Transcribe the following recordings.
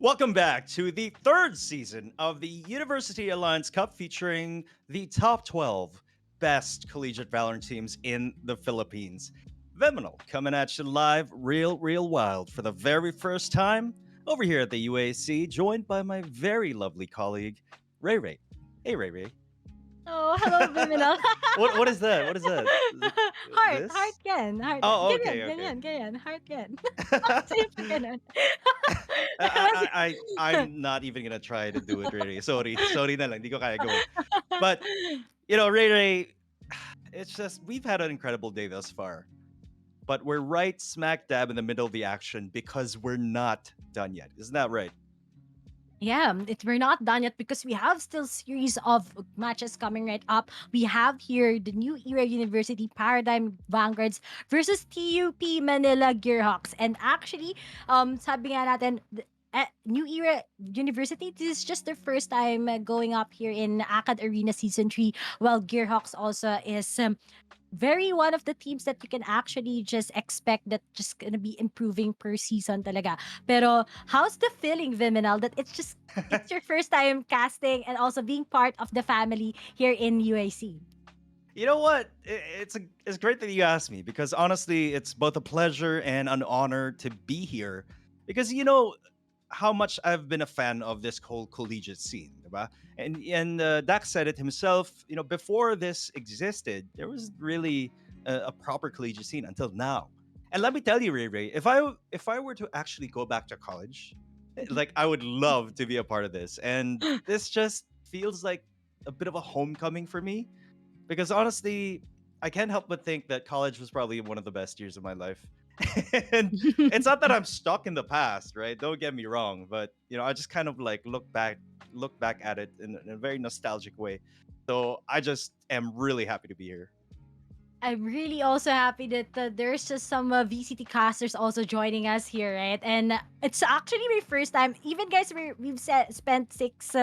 Welcome back to the third season of the University Alliance Cup featuring the top 12 best collegiate Valorant teams in the Philippines. Viminal coming at you live, real wild for the very first time over here at the UAC, joined by my very lovely colleague, Ray Ray. Hey, Ray Ray. Oh, hello, Viminal. What is that? What is that? Like Heart this? yan, heart yan. Oh, Ganyan, okay, okay. ganyan, ganyan, heart yan. Sa'yo pa ganun. I'm not even gonna try to do it, Ray Ray. Sorry na lang, di ko kaya gawin. But Ray Ray, it's just we've had an incredible day thus far, but we're right smack dab in the middle of the action because we're not done yet. Isn't that right? Yeah, we're not done yet because we have still series of matches coming right up. We have here the New Era University Paradigm Vanguards versus TUP Manila Gearhawks. And actually, sabi nga natin, New Era University, this is just their first time going up here in AcadArena Season 3, while Gearhawks also is very one of the teams that you can actually just expect that just gonna be improving per season talaga. Pero how's the feeling, Viminal, that it's your first time casting and also being part of the family here in UAC? You know what? It's great that you asked me because honestly, it's both a pleasure and an honor to be here because you know how much I've been a fan of this whole collegiate scene, diba? And Dak said it himself. You know, before this existed, there was really a proper collegiate scene until now. And let me tell you, Ray Ray, if I were to actually go back to college, like I would love to be a part of this. And this just feels like a bit of a homecoming for me because honestly, I can't help but think that college was probably one of the best years of my life. And it's not that I'm stuck in the past, right? Don't get me wrong, but you know, I just kind of like look back at it in a very nostalgic way. So I just am really happy to be here. I'm really also happy that there's just some VCT casters also joining us here, right? And it's actually my first time. Even guys, spent 6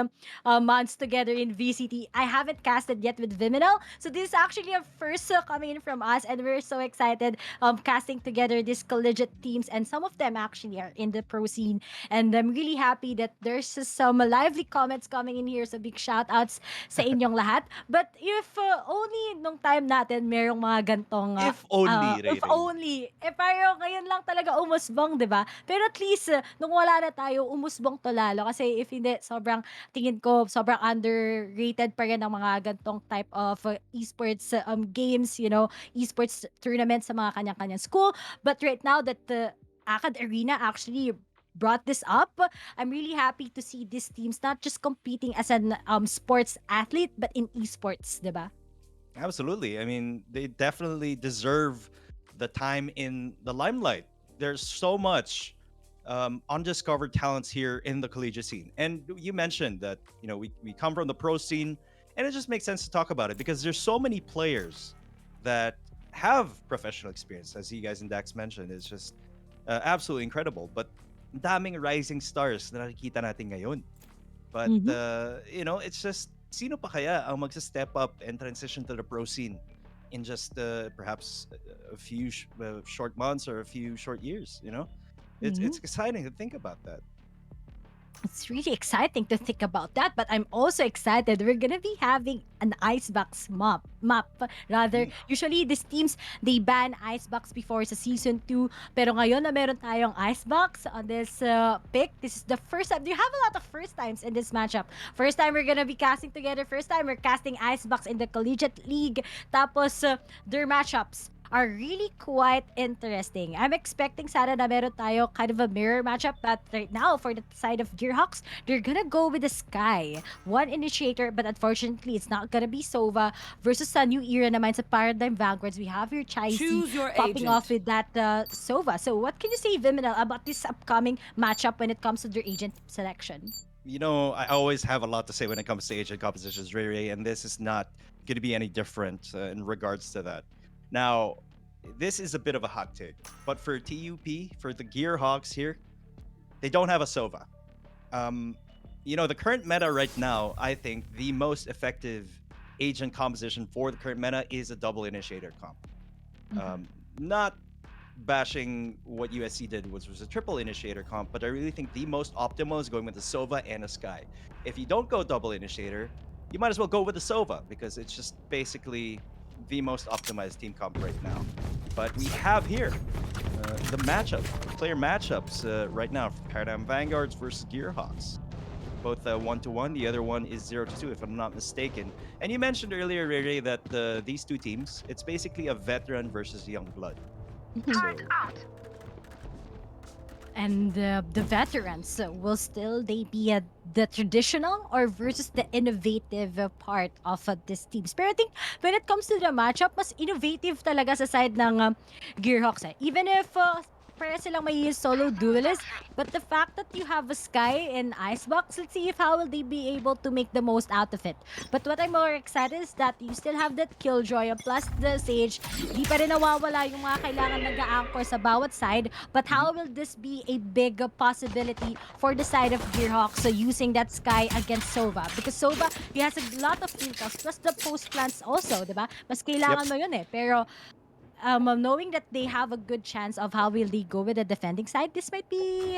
months together in VCT. I haven't casted yet with Viminal, so this is actually a first coming in from us, and we're so excited casting together these collegiate teams, and some of them actually are in the pro scene. And I'm really happy that there's just some lively comments coming in here. So big shout outs sa inyong lahat. But if only nung time natin merong mga gantong If only, if Ray Ray. only, eh payo ngayon lang talaga umusbong, 'di ba? Pero at least nung wala na tayo, umusbong to lalo kasi if hindi sobrang tingin ko sobrang underrated pa rin ang mga gantong type of esports games, esports tournaments sa mga kanya-kanyang school. But right now that the Acad Arena actually brought this up, I'm really happy to see these teams not just competing as an sports athlete but in esports, 'di ba? Absolutely. I mean, they definitely deserve the time in the limelight. There's so much undiscovered talents here in the collegiate scene. And you mentioned that, you know, we come from the pro scene, and it just makes sense to talk about it because there's so many players that have professional experience, as you guys in Dax mentioned. It's just absolutely incredible. But daming rising stars na nakikita natin ngayon. But Mhm. you know, it's just sino pa kaya ang magsa-step up and transition to the pro scene in just perhaps a few short months or a few short years, you know? It's Mhm. exciting to think about that. It's really exciting to think about that, but I'm also excited we're gonna be having an icebox map. Rather, Mm. usually these teams they ban icebox before sa season 2, pero ngayon na meron tayong icebox on this pick. This is the first time. You have a lot of first times in this matchup. First time we're gonna be casting together. First time we're casting icebox in the collegiate league. Tapos their matchups are really quite interesting. I'm expecting sana na meron tayo kind of a mirror matchup, but right now for the side of Gearhawks, they're gonna go with the Sky. One initiator, but unfortunately it's not gonna be Sova versus sa new era naman sa Paradigm Vanguards. We have your Chicey Choose your popping off agent. with that Sova. So what can you say, Viminal, about this upcoming matchup when it comes to their agent selection? You know, I always have a lot to say when it comes to agent compositions, Ray Ray, and this is not going to be any different in regards to that. Now, this is a bit of a hot take, but for TUP, for the Gearhawks here, they don't have a Sova. Um, you know, the current meta right now, I think the most effective agent composition for the current meta is a double initiator comp. Mhm. Not bashing what USC did, which was a triple initiator comp, but I really think the most optimal is going with the Sova and a Sky. If you don't go double initiator, you might as well go with the Sova because it's just basically the most optimized team comp right now. But we have here the matchup, player matchups right now for Paradigm Vanguards versus Gearhawks. Both 1-1. The other one is 0-2, if I'm not mistaken. And you mentioned earlier, Ray, that these two teams, it's basically a veteran versus young blood. So And the veterans will still they be the traditional or versus the innovative part of this teams. Pero I think when it comes to the matchup, mas innovative talaga sa side ng Gearhawks. Even if para silang may solo duelist, but the fact that you have a Sky and Icebox, let's see if how will they be able to make the most out of it. But what I'm more excited is that you still have that Killjoy plus the Sage. Di pa rin nawawala yung mga kailangan nag-a-anchor sa bawat side. But how will this be a big possibility for the side of Gearhawks using that Sky against Sova? Because Sova, he has a lot of intels plus the post plants also, di ba? Mas kailangan mo yun eh. Pero knowing that they have a good chance of how will they go with the defending side, this might be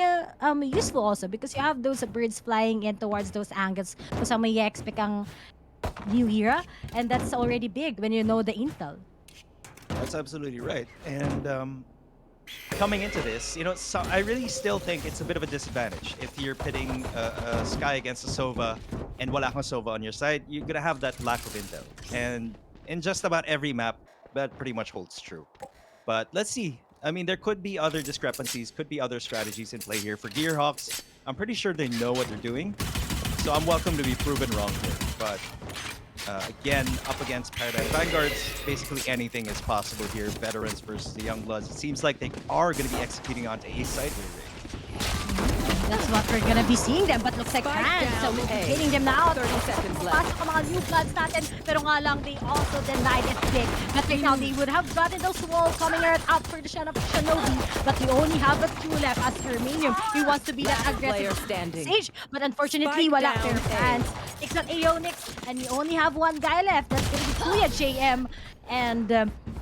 useful also because you have those birds flying in towards those angles. Kung sa may expect ang new era, and that's already big when you know the intel. that's absolutely right. And coming into this, so I really still think it's a bit of a disadvantage if you're pitting a Sky against a Sova and wala kang Sova on your side. You're gonna have that lack of intel, and in just about every map, that pretty much holds true. But let's see. I mean, there could be other discrepancies, could be other strategies in play here for Gearhawks. I'm pretty sure they know what they're doing, so I'm welcome to be proven wrong here. But again, up against Paradigm Vanguards, basically anything is possible here. Veterans versus the young bloods. It seems like they are going to be executing onto A side here. That's what we're gonna be seeing them, but looks like Hans, so we'll be hitting them now. 30 seconds left. Pasok ang mga new bloods natin, pero nga lang, they also denied it big. But right now, they would have gotten those walls coming right out for the Shinobi, but they only have a 2 left as Hermanium. He wants to be that aggressive standing. Sage, but unfortunately, Spike wala down their A. fans. It's an Aeonix, and we only have one guy left. That's gonna be Kuya JM. And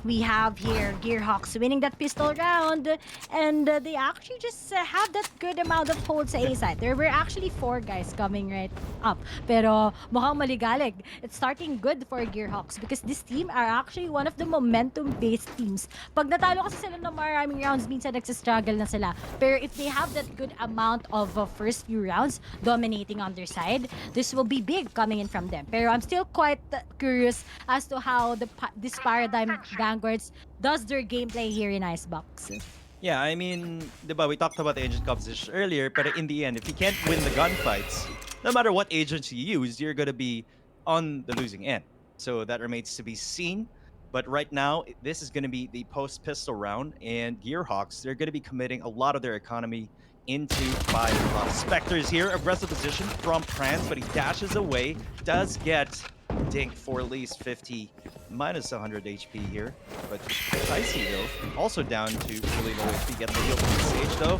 we have here Gearhawks winning that pistol round, and they actually just have that good amount of hold sa A side. There were actually 4 guys coming right up, pero mukhang maligalig. It's starting good for Gearhawks because this team are actually one of the momentum-based teams. Pag natalo kasi sila ng maraming rounds, minsan nagsistruggle na sila. Pero if they have that good amount of first few rounds dominating on their side, this will be big coming in from them. Pero I'm still quite curious as to how this Paradigm Vanguards does their gameplay here in Icebox. Yeah, I mean, diba, we talked about the agent composition earlier, but in the end, if you can't win the gunfights, no matter what agents you use, you're going to be on the losing end. So that remains to be seen. But right now, this is going to be the post-pistol round, and Gearhawks, they're going to be committing a lot of their economy into fire. Spectre's here, aggressive position from Prance, but he dashes away, does get dinked for at least 50, minus 100 HP here. But Icy, though, also down to really low HP. Get the heal from the Sage, though.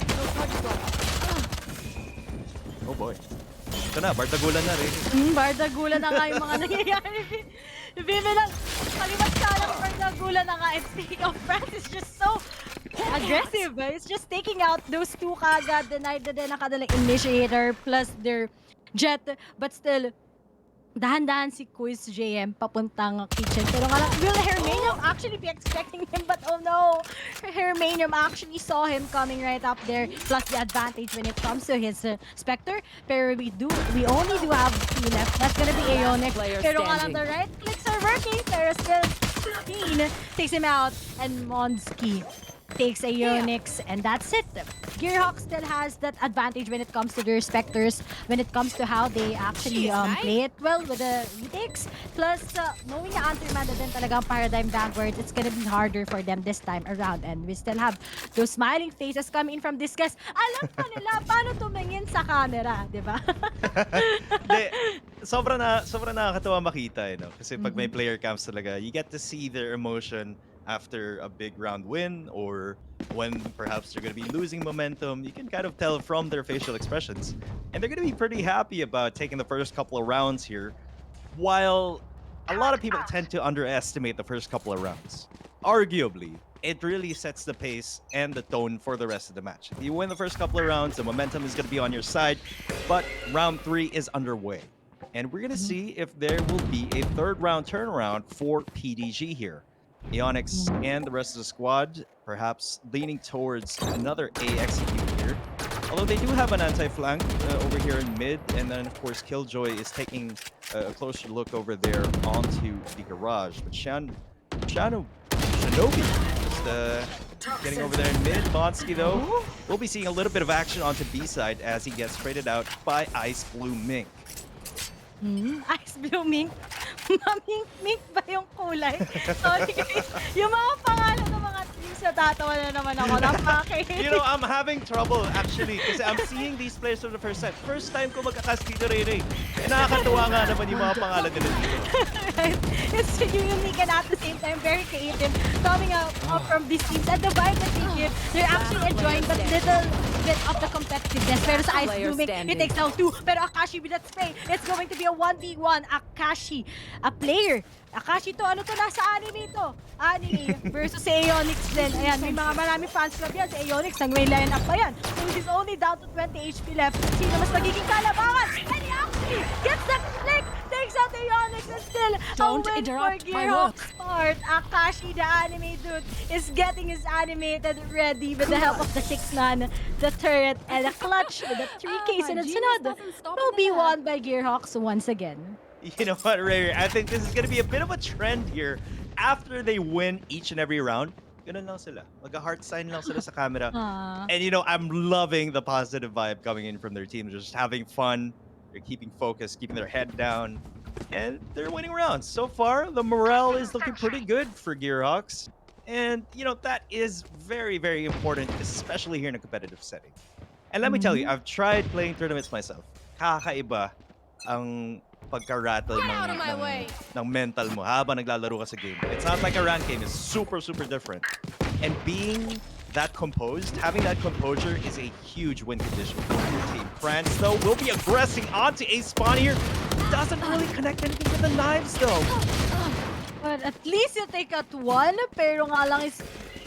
Oh boy. Ito na, bardagulan na rin. Bardagulan na nga yung mga nangyayari. Bibilang, kalimat ka lang, bardagulan na nga. And speaking of France, it's just so aggressive. It's just taking out those 2 kagad. Denied na din ang kanilang initiator plus their jet. But still, dahan-dahan si Quiz JM papuntang kitchen. Pero nga lang, will Hermanium actually be expecting him? But oh no! Hermanium actually saw him coming right up there. Plus the advantage when it comes to his Spectre. Pero we only do have 2 left. That's gonna be Aeonic. Pero nga lang, the right clicks are working. Pero still, Keen takes him out. And Monsky takes Aeonix, and that's it. Gearhawk still has that advantage when it comes to their Spectres, when it comes to how they actually play it well with the retakes. Plus, knowing na Antirman na din talagang Paradigm Vanguard, it's gonna be harder for them this time around. And we still have those smiling faces coming in from this guest. Alam pa nila paano tumingin sa camera, di ba? Sobrang nakakatawa makita, kasi pag may player camps talaga, you get to see their emotion after a big round win, or when perhaps they're going to be losing momentum. You can kind of tell from their facial expressions, and they're going to be pretty happy about taking the first couple of rounds here, while a lot of people tend to underestimate the first couple of rounds. Arguably, it really sets the pace and the tone for the rest of the match. If you win the first couple of rounds, the momentum is going to be on your side. But round 3 is underway. And we're going to Mhm. see if there will be a third round turnaround for PDG here. Ionix and the rest of the squad perhaps leaning towards another A execute here. Although they do have an anti-flank over here in mid, and then of course Killjoy is taking a closer look over there onto the garage. But Shinobi just getting over there in mid. Monsky though, Ooh. we'll be seeing a little bit of action onto B side as he gets traded out by Ice Blue Mink. Ice Blue Mink. Mamink-mink ba yung kulay? Sorry guys. Yung mga pangalan ng mga teams, natatawa na naman ako. You know, I'm having trouble actually kasi I'm seeing these players for the first time. First time ko magkakas dito, Ray. Nakakatuwa nga naman yung mga pangalan nila dito. Right? It's unique and at the same time very creative coming out from these teams. And the vibe that they give, they're actually enjoying the little bit of the competitiveness. Pero sa Ice Blue Mink, it takes down 2. Pero Akashi with that spray, it's going to be a 1v1. Akashi, a player. Akashi to, ano to, nasa anime to. Anime versus si Aeonix din. Ayan, may mga marami fans club yan. Si Aeonix, nag-may line up pa yan. So he's only down to 20 HP left. Sino mas magiging kalabangan? And he actually gets that flick, takes out Aeonix, and still Don't a win interrupt for my Gearhawk's part. Akashi, the anime dude, is getting his animated ready with the help of the 6-man, the turret, and a clutch with the 3K sunod-sunod. Will be won by Gearhawks once again. You know what, Ray? I think this is going to be a bit of a trend here. After they win each and every round, ganun lang sila. Mag-heart sign lang sila sa camera. And you know, I'm loving the positive vibe coming in from their team. They're just having fun. They're keeping focused, keeping their head down. And they're winning rounds. So far, the morale is looking pretty good for Gearhawks. And, you know, that is very, very important, especially here in a competitive setting. And let me tell you, I've tried playing tournaments myself. Kakaiba ang pagka-rattle ng mental mo habang naglalaro ka sa game. It's not like a rank game. It's super, super different. And being that composed, having that composure is a huge win condition for your team. France, though, will be aggressing onto a spawn here. Doesn't really connect anything with the knives, though. But at least you take out 1, pero nga lang is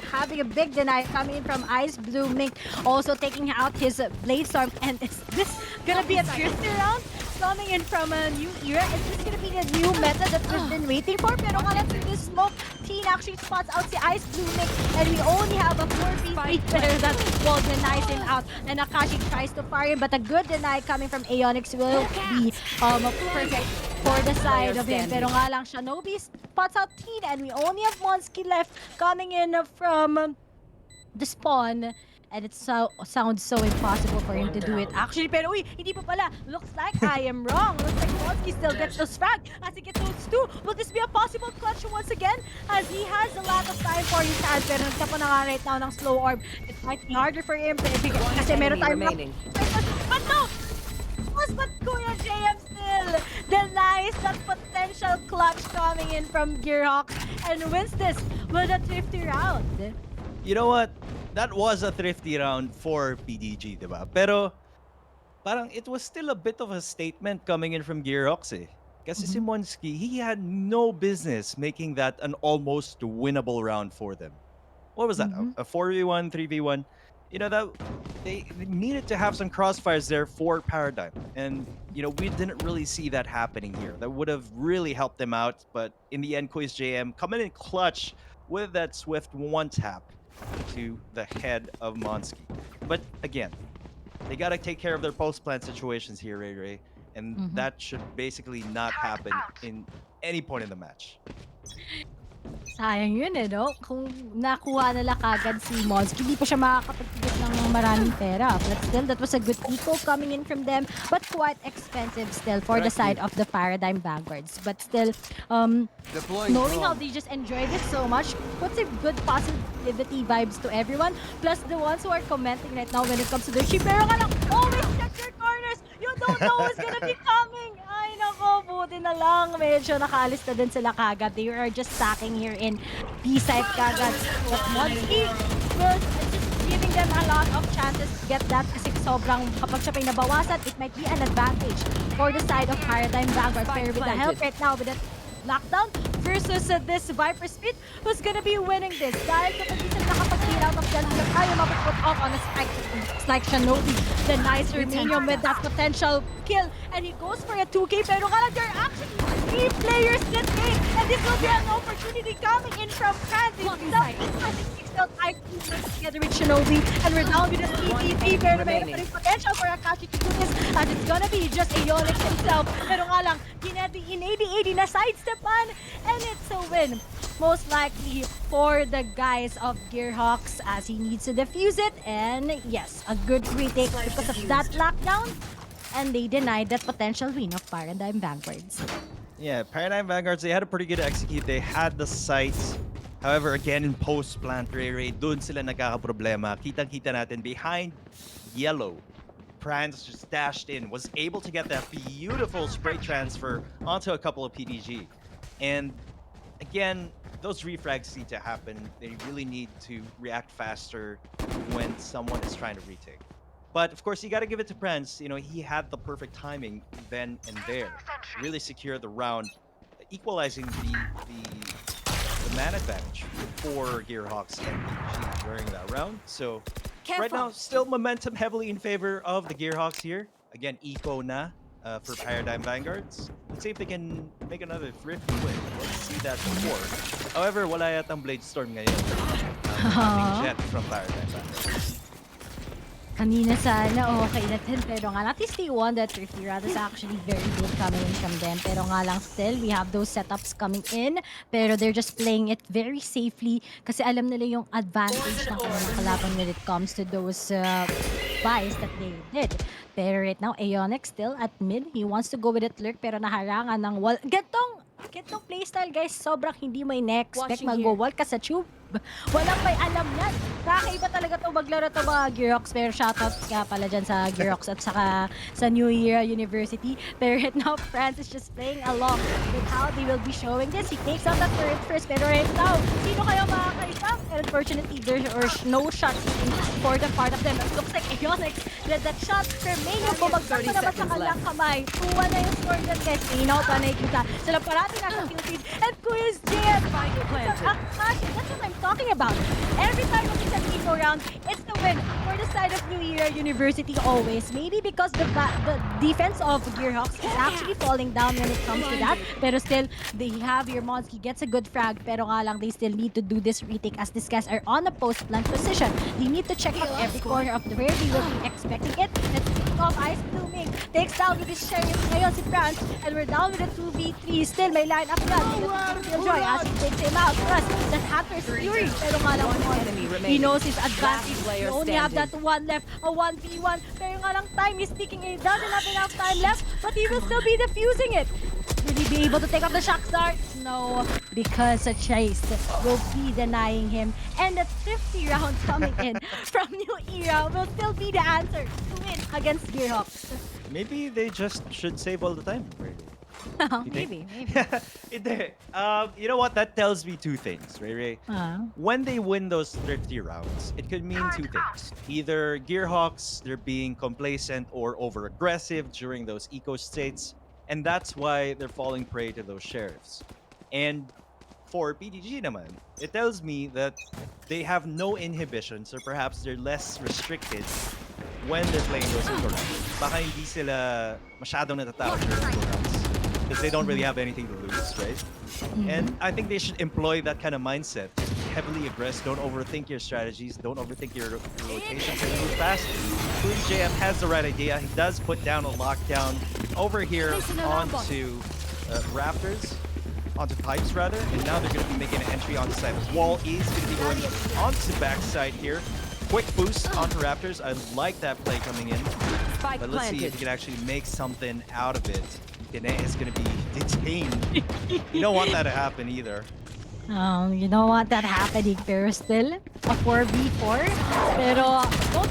having a big deny coming in from Ice Blue Mink, also taking out his Blade Storm. And is this gonna be a drifter round? Coming in from a new era. Is this gonna be the new meta that we've been waiting for? Pero nga lang through this smoke, Teen actually spots out si Ice Blue Mink, and we only have a 4v3 player that will denies him out. And Akashi tries to fire him, but a good deny coming from Aeonix will be perfect for the side of him. Pero nga lang, Shinobi spots out Teen, and we only have Monsky left coming in from the spawn. And it sounds so impossible for him to do it. Actually, pero uy, hindi pa pala. Looks like I am wrong. Looks like Monsky still gets those frag as he gets those 2. Will this be a possible clutch once again? As he has a lot of time for his hand, pero nagtapo na nga right now ng slow orb. It might be harder for him to ibigay kasi meron tayong but no! But Kuya JM still denies that potential clutch coming in from Gearhawk and wins this with a thrifty round. You know what? That was a thrifty round for PDG, diba? Pero parang it was still a bit of a statement coming in from Gearhawks eh. Kasi si Monsky, he had no business making that an almost winnable round for them. What was that? A 4v1, 3v1? You know, that they needed to have some crossfires there for Paradigm. And, you know, we didn't really see that happening here. That would have really helped them out. But in the end, Quiz JM coming in clutch with that swift one tap to the head of Monsky. But again, they got to take care of their post-plant situations here, Ray. And that should basically not happen in any point in the match. Sayang yun eh, no? Kung nakuha nila kagad si Monsky, hindi pa siya makakapagtigit ng maraming pera. But still, that was a good eco coming in from them, but quite expensive still for the side of the Paradigm Vanguards. But still, knowing how they just enjoyed it so much puts a good positivity vibes to everyone. Plus the ones who are commenting right now when it comes to the ship. Pero ka lang, always check your corners! You don't know who's gonna be coming! Ay nako, buti na lang. Medyo nakaalis na din sila kagad. They are just stacking here in B-side kagad. But Monsky was just giving them a lot of chances to get that kasi sobrang kapag siya pa'y nabawasan, it might be an advantage for the side of Paradigm Vanguard. Pero with the help right now, with that lockdown versus this Viper Speed, who's gonna be winning this? Dahil kapag isa nakapag-clear out of that, ayaw mapag-put off on a strike. It's like Shinobi, the nice Romanian with that potential kill. And he goes for a 2K, pero nga lang, there are actually 3 players that game. And this will be an opportunity coming in from France. Together with Shinobi, and we're down with the PvP, pero may potential for Akashi to do this, and it's gonna be just Aeonix himself. Pero nga lang, Kinetic in 80-80 na sidestepan, and it's a win. Most likely for the guys of Gearhawks as he needs to defuse it, and yes, a good retake because of that lockdown, and they denied that potential win of Paradigm Vanguards. Yeah, Paradigm Vanguards, they had a pretty good execute. They had the sights. However, again, in post-plant Ray, dun sila nagkakaproblema. Kitang-kita natin behind yellow. Franz just dashed in, was able to get that beautiful spray transfer onto a couple of PDG. And again, those refrags need to happen. They really need to react faster when someone is trying to retake. But of course, you got to give it to Franz. You know, he had the perfect timing then and there. Really secure the round, equalizing the man advantage for Gearhawks and PG during that round. So right now, still momentum heavily in favor of the Gearhawks here. Again, eco na for Paradigm Vanguards. Let's see if they can make another thrifty win. Let's see that before. However, wala yatang Blade Storm ngayon. Nothing jet from Paradigm Vanguards. Kanina sana okay na din, pero nga at least they won that thrifty round. Is actually very good coming in from them. Pero nga lang still, we have those setups coming in, pero they're just playing it very safely kasi alam nila yung advantage ng kanilang kalaban when it comes to those buys that they did. Pero right now, Aeonix still at mid. He wants to go with it lurk, pero naharangan ng wall. Gantong playstyle, guys. Sobrang hindi may na-expect mag-wall ka sa tube. Walang may alam yan. Kakaiba talaga to maglaro to mga Gearhawks. Pero shoutout nga pala dyan sa Gearhawks at saka sa New Era University. Pero right now, France is just playing along with how they will be showing this. He takes out the turret first. Pero right now, sino kayo makakaisa? Unfortunately, there are no shots for the part of them. It looks like Aeonix did that shot. Romania bumagsak pa naman sa kanilang kamay. 2-1 na yung score dyan, guys. Minaw pa nakikita. Sila parati nasa kill feed. And Kuya's JM. That's what I'm talking about. Every time it's an eco round, it's the win for the side of New Era University always. Maybe because the defense of Gearhawks is actually falling down when it comes to that. Pero still, they have your Monsky gets a good frag. Pero nga lang, they still need to do this retake as these guys are on a post-plant position. They need to check out every corner of the where they will be expecting it. Let's pick off Ice Blooming. Takes down with his sheriff ngayon si France. And we're down with a 2v3. Still, may line up gun. Joy as he takes him out. Plus, that Hunter's Fury. Pero nga lang, he knows his advantage. He only have that one left. A 1v1. Pero nga lang, time is ticking. He doesn't have enough time left. But he will still be defusing it. Will he be able to take off the shock start? No, because a chase will be denying him. And the 50 round coming in from New Era will still be the answer to win against Gearhawks. Maybe they just should save all the time. Maybe. You know what? That tells me two things, Ray. When they win those thrifty rounds, it could mean two things. Either Gearhawks, they're being complacent or over-aggressive during those eco states, and that's why they're falling prey to those sheriffs. And for PDG naman, it tells me that they have no inhibitions or perhaps they're less restricted when they're playing those eco rounds. Baka hindi sila masyadong natatakot during eco rounds because they don't really have anything to lose, right? And I think they should employ that kind of mindset. Heavily aggressive, don't overthink your strategies, don't overthink your rotations, and move fast. Queen's JM has the right idea. He does put down a lockdown over here onto Raptors, onto Pipes rather, and now they're going to be making an entry on the side. Wall is going to be going onto the backside here. Quick boost onto Raptors. I like that play coming in. But let's see if he can actually make something out of it. Kene is going to be detained. You don't want that to happen either. You don't want that happening, pero still, a 4v4. Pero both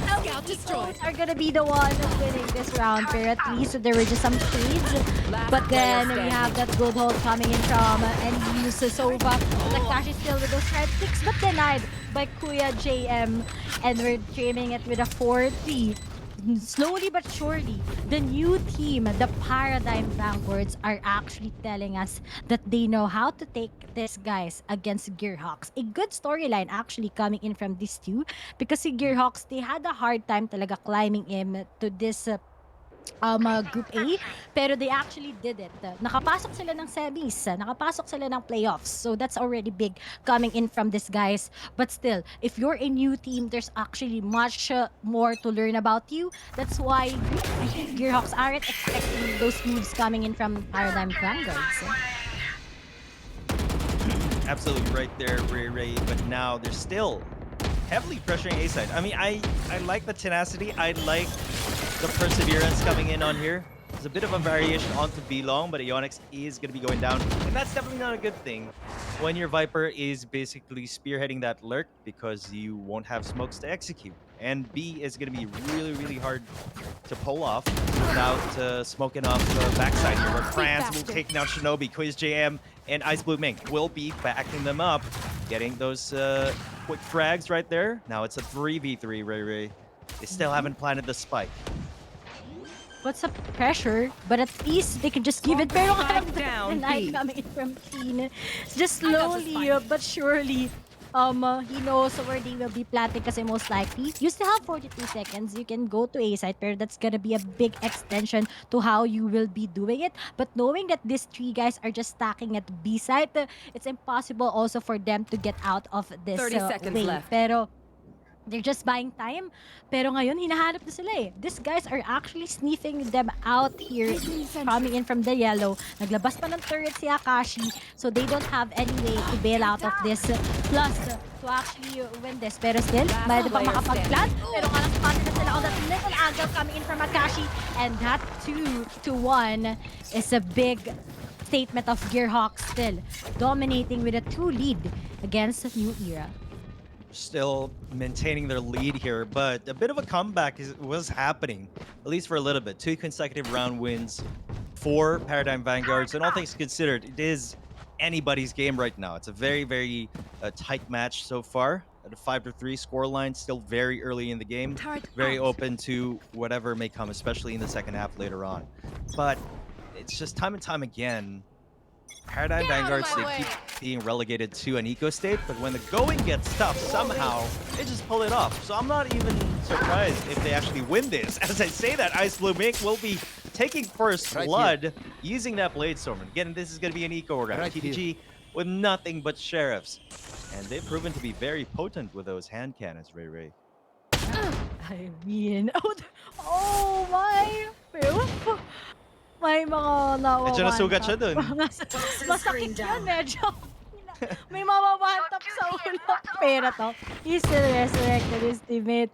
Scout are gonna be the one winning this round. Pero at least there were just some trades. But then we have that good hold coming in from NEU Sova. The Clash is still with those red picks, but denied by Kuya JM. And we're dreaming it with a 4-3. slowly but surely, the new team, the Paradigm Vanguards, are actually telling us that they know how to take this guys against Gearhawks. A good storyline actually coming in from these two because si Gearhawks, they had a hard time talaga climbing in to this Group A, pero they actually did it. Nakapasok sila ng semis, nakapasok sila ng playoffs. So that's already big coming in from these guys. But still, if you're a new team, there's actually much more to learn about you. That's why I think Gearhawks aren't expecting those moves coming in from Paradigm Vanguards. Absolutely right there, Ray Ray. But now they're still heavily pressuring A side. I mean, I like the tenacity. I like the perseverance coming in on here. There's a bit of a variation onto B long, but Ionix is going to be going down. And that's definitely not a good thing when your Viper is basically spearheading that lurk because you won't have smokes to execute. And B is going to be really, really hard to pull off without smoking off the backside here, where France will take down Shinobi, Quiz JM, and Ice Blue Mink will be backing them up, getting those quick frags right there. Now it's a 3v3, Ray Ray. They still haven't planted the spike. What's up pressure, but at least they can just give it. Pero Spike the down, night B. coming in from Keen, just I got the slowly spike. but surely, he knows where they will be planting kasi most likely. You still have 42 seconds. You can go to A side, pero that's gonna be a big extension to how you will be doing it. But knowing that these three guys are just stacking at B side, it's impossible also for them to get out of this 30 seconds wave. left. Pero they're just buying time. Pero ngayon, hinahanap na sila eh. These guys are actually sniffing them out here, coming in from the yellow. Naglabas pa ng turret si Akashi, so they don't have any way to bail out of this. Plus, to actually win this. Pero still, may pang makapag-plant. Pero nga lang spotted na sila on that little angle coming in from Akashi. And that 2-1 is a big statement of Gearhawk still dominating with a 2 lead against New Era. Still maintaining their lead here, but a bit of a comeback was happening, at least for a little bit. 2 consecutive round wins for Paradigm Vanguards, and all things considered, it is anybody's game right now. It's a very, very tight match so far. At a 5-3 scoreline, still very early in the game. Very open to whatever may come, especially in the second half later on. But it's just time and time again, Paradigm Vanguards, they keep being relegated to an eco state, but when the going gets tough, somehow they just pull it off. So I'm not even surprised if they actually win this. As I say that, Ice Blue Mink will be taking first blood using that Blade Storm. Again, this is going to be an eco round. TDG with nothing but sheriffs. And they've proven to be very potent with those hand cannons, Ray Ray. I mean, oh my! May mga nawawan. Medyo nasugat siya dun. Masakit yun, medyo. May mawawantap sa ulo. Pero to, he still resurrected his teammate.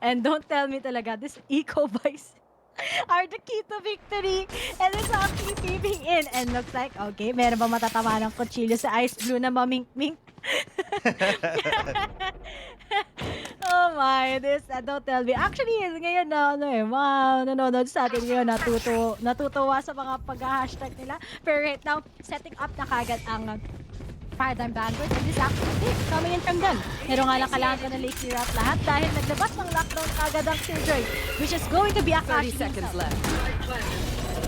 And don't tell me talaga, this eco buys are the key to victory. And it's actually peeping in. And looks like, okay, meron ba matatama ng kutsilyo sa Ice Blue na mamink-mink? Oh my, this, don't tell me. Actually, ngayon na, mga nanonood sa atin ngayon, natutuwa sa mga pag-hashtag nila. Pero right now, setting up na kagad ang Paradigm Vanguard, and this actually big coming in from them. Pero nga lang kailangan ko na late clear out lahat dahil naglabas ng lockdown kagad ang Killjoy, which is going to be Akashi 30 seconds himself. left.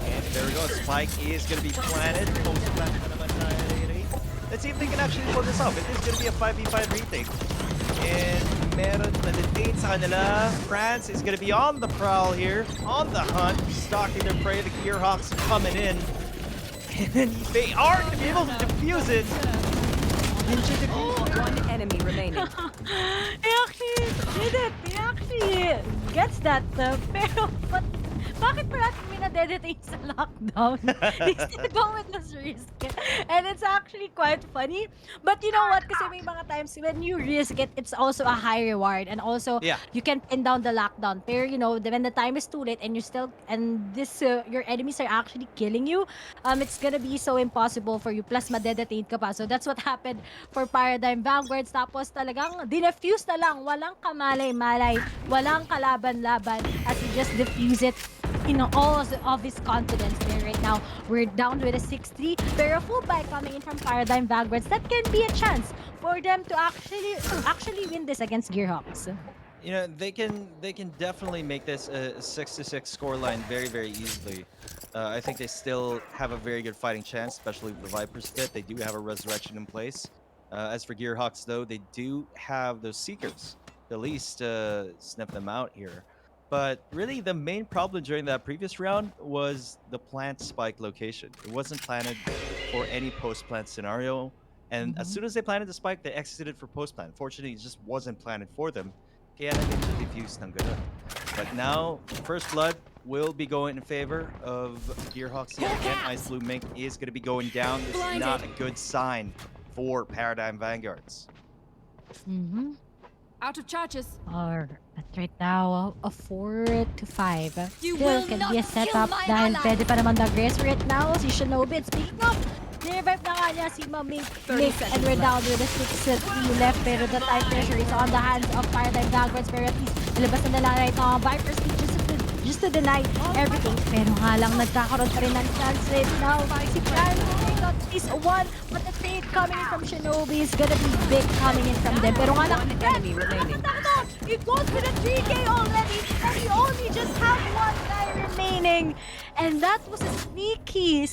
And there we go. Spike is going to be planted. Post-plant na naman na Ray. Let's see if they can actually pull this off. It is going to be a 5v5 retake. And meron na detain sa kanila. France is going to be on the prowl here, on the hunt, stalking their prey. The Gearhawks coming in. And they are going to be able to defuse it. One enemy remaining. He actually did it. He actually gets that. Pero, bakit pa natin minadeditate sa lockdown? He's still going with this risk. And it's actually quite funny. But you know what? Kasi may mga times when you risk it, it's also a high reward. And also, you can pin down the lockdown. Pero, you know, when the time is too late and you still, and this, your enemies are actually killing you, it's gonna be so impossible for you. Plus, madeditate ka pa. So that's what happened for Paradigm Vanguards. Tapos talagang dinefuse na lang. Walang kamalay-malay. Walang kalaban-laban as he just diffuse it. In all of his confidence there right now. We're down with a 6-3. Pero full buy coming in from Paradigm Vanguards. That can be a chance for them to actually win this against Gearhawks. They can definitely make this a 6-6 scoreline very easily. I think they still have a very good fighting chance, especially with the Vipers fit. They do have a resurrection in place. As for Gearhawks, though, they do have those Seekers to at least sniff them out here. But really, the main problem during that previous round was the plant spike location. It wasn't planted for any post plant scenario. And as Mhm. soon as they planted the spike, they exited for post plant. Fortunately, it just wasn't planted for them. Kaya na din siya diffuse ng ganun. But now, First Blood will be going in favor of Gearhawks yet again. Ice Blue Mink is going to be going down. This is not a good sign for Paradigm Vanguards. Mhm. Out of charges. Or at right now, a 4 to 5. You Still will can not be a kill setup my dahil ally. pwede pa naman mag-rest right now si Shinobi. Speaking of, nirevive na nga niya si Mamik 30 and we're seconds down with a 6 left pero the time pressure is on the hands of Paradigm Vanguards pero at least nalabas na nila right now ang Vipers just to deny everything. Pero nga lang nagkakaroon pa rin ng chance right now. Si Fran got at least one but the trade coming in from Shinobi is gonna be big coming in from them. Pero nga lang, One enemy remaining. it goes with a 3K already, and we only just have one guy remaining. And that was a sneaky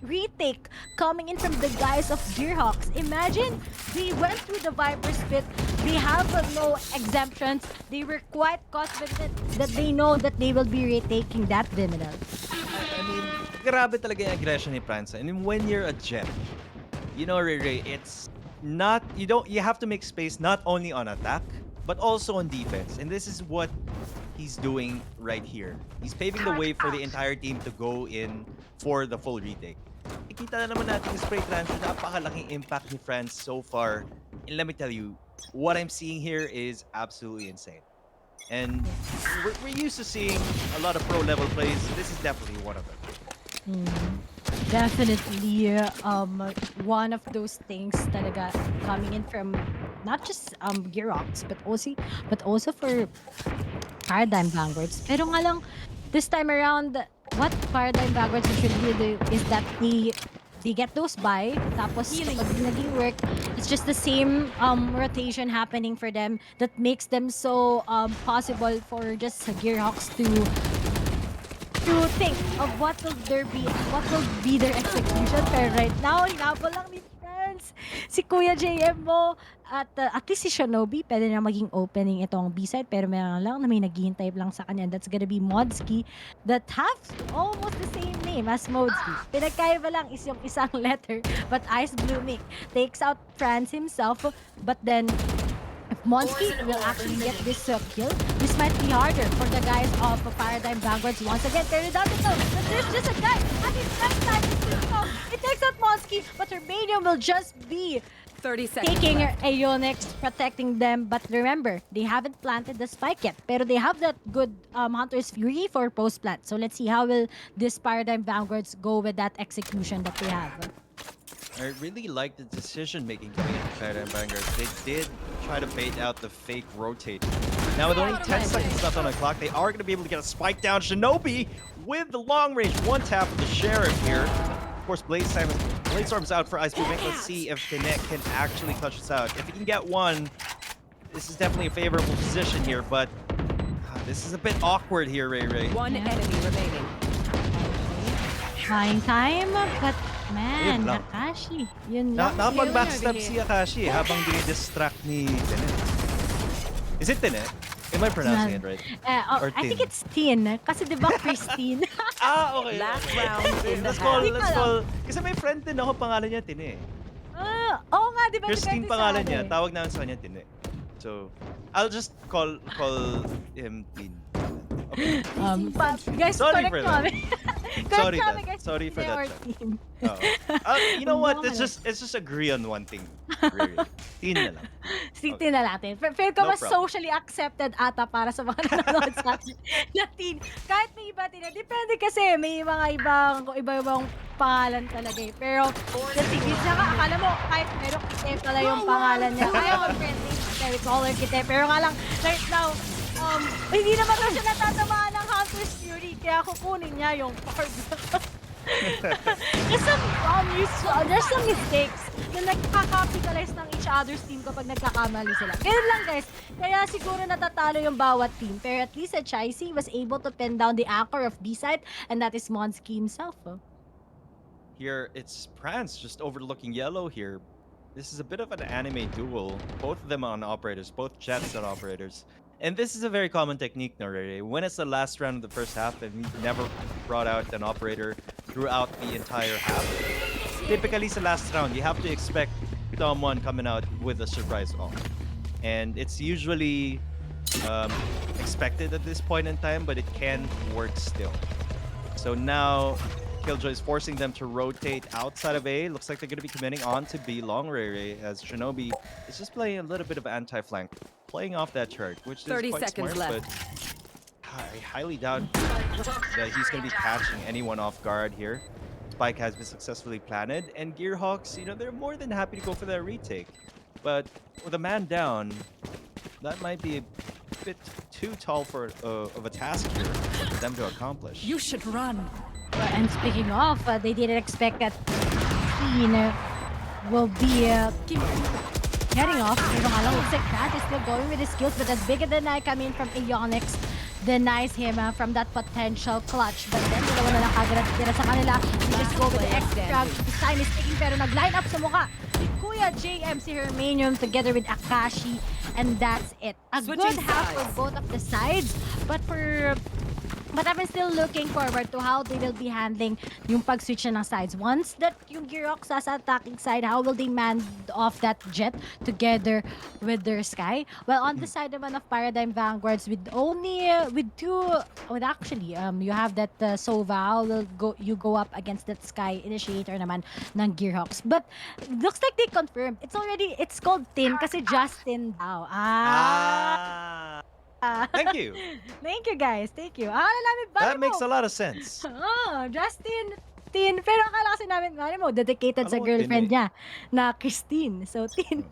retake coming in from the guys of Gearhawks. Imagine, they went through the Viper's pit, they have no exemptions, they were quite confident that they know that they will be retaking that Viminal. I mean, grabe talaga yung aggression ni Pranza. And when you're a gem, Ray, it's not, you have to make space not only on attack, but also on defense. And this is what he's doing right here. He's paving the way for the entire team to go in for the full retake. Ikita na naman natin yung spray transfer, napakalaking impact ni France so far. And let me tell you, what I'm seeing here is absolutely insane. And we're used to seeing a lot of pro level plays. This is definitely one of them. Definitely, one of those things talaga coming in from not just Gearbox but also for Paradigm Vanguards. Pero nga lang this time around, what Paradigm Vanguards usually do is that they get those buy, tapos kapag naging work, it's just the same rotation happening for them that makes them so possible for just Gearhawks to think of what will be their execution. Pero right now, hinabol lang ni Friends si Kuya JM mo at least si Shinobi pwede na maging opening itong B-side pero meron lang na may naghihintay lang sa kanya. That's gonna be Modski that have almost the same name as Modski. Pinagkaiba lang is yung isang letter but Ice Blooming takes out Franz himself but then if Monsky will actually get this kill, this might be harder for the guys of Paradigm Vanguards. Once again, they're down to go. But there's just a guy at his left side. It takes out Monsky, but Hermanium will just be 30 seconds taking left. a Onyx, protecting them. But remember, they haven't planted the spike yet. Pero they have that good Hunter's Fury for post-plant. So let's see how will this Paradigm Vanguards go with that execution that they have. I really like the decision making coming in from Paradigm Vanguards. They did try to bait out the fake rotate. Now with only 10 seconds left on the clock, they are going to be able to get a spike down. Shinobi with the long range one tap of the Sheriff here. Of course, Bladestorm's out for Ice Blue Mink. Let's see if Kinek can actually clutch this out. If he can get one, this is definitely a favorable position here, but this is a bit awkward here, Ray. One enemy remaining. Trying time, but man, Yun lang. Akashi. Yun lang. Napag-backstab si Akashi habang dinidistract ni Tenet. Is it Tenet? Am I pronouncing it right? Or I think Tin? it's Tin. Kasi di ba Christine? Okay. Last okay. round in the Let's call, half. let's call. Kasi may friend din ako, pangalan niya Tin eh. Oo nga, di ba? Christine depende sa pangalan ano niya, eh. tawag namin sa kanya Tin eh. So, I'll just call him Tin. Okay. Guys, Sorry correct for nyo that. kami. Sorry Correct kami, that- guys. sorry for Tin that, or Chat. Tin. You know what? Baka Let's just agree on one thing. Really. Tin na lang. Tin na natin. Feel ko No mas problem. socially accepted ata para sa mga nanonood sa atin na Tin. Kahit may iba Tin. Depende kasi. May mga iba-ibang pangalan talaga eh. Pero, kasi minsan ka, akala mo, kahit meron Kite pala yung pangalan niya. Ayaw ang friendly Kite, we call her Kite. Pero nga lang, right now, hindi naman daw siya natatamaan ng Hunter's Fury. Kaya kukunin niya yung card. There's some mistakes na nagkaka-capitalize ng each other's team kapag nagkakamali sila. Ganun lang guys. Kaya siguro natatalo yung bawat team. Pero at least Chaisey was able to pin down the anchor of B-side, and that is Monski himself. Here, it's Prance just overlooking yellow here. This is a bit of an anime duel. Both of them on operators, both Jets on operators. And this is a very common technique, Norere. When it's the last round of the first half and you've never brought out an operator throughout the entire half, typically sa last round, you have to expect someone coming out with a surprise off. And it's usually expected at this point in time, but it can work still. So now Killjoy is forcing them to rotate outside of A. Looks like they're going to be committing on to B long Rere as Shinobi is just playing a little bit of anti-flank, playing off that turret, which is 30 quite seconds smart, left. but I highly doubt that he's going to be catching anyone off guard here. Spike has been successfully planted, and Gearhawks, they're more than happy to go for that retake. But with a man down, that might be a bit too tall for of a task here for them to accomplish. You should run. And speaking of, they didn't expect that Teen will be getting off. Pero nga lang, looks like Grant is still going with his skills, but as big a deny coming from Aeonix denies him from that potential clutch. But then, dalawa na lang kagad tira sa kanila. We just go with the extra. This time is taking pero nag-line up sa mukha ni Kuya JM, si Hermanium together with Akashi, and that's it. A Switching good half for sides. both of the sides, but I'm still looking forward to how they will be handling yung pag-switch na ng sides. Once that yung Gearhawks sa attacking side, how will they man off that jet together with their Sky? Well, on the side naman of Paradigm Vanguards, with actually, you have that Sova, how will you go up against that Sky initiator naman ng Gearhawks. But looks like they confirmed. It's called Tin kasi Justin daw. Thank you. Thank you guys. Thank you. Namin, That makes a lot of sense. Justin, Tin. Pero akala kasi namin, dedicated sa Alam mo, girlfriend Tin niya na Christine. So, Tin.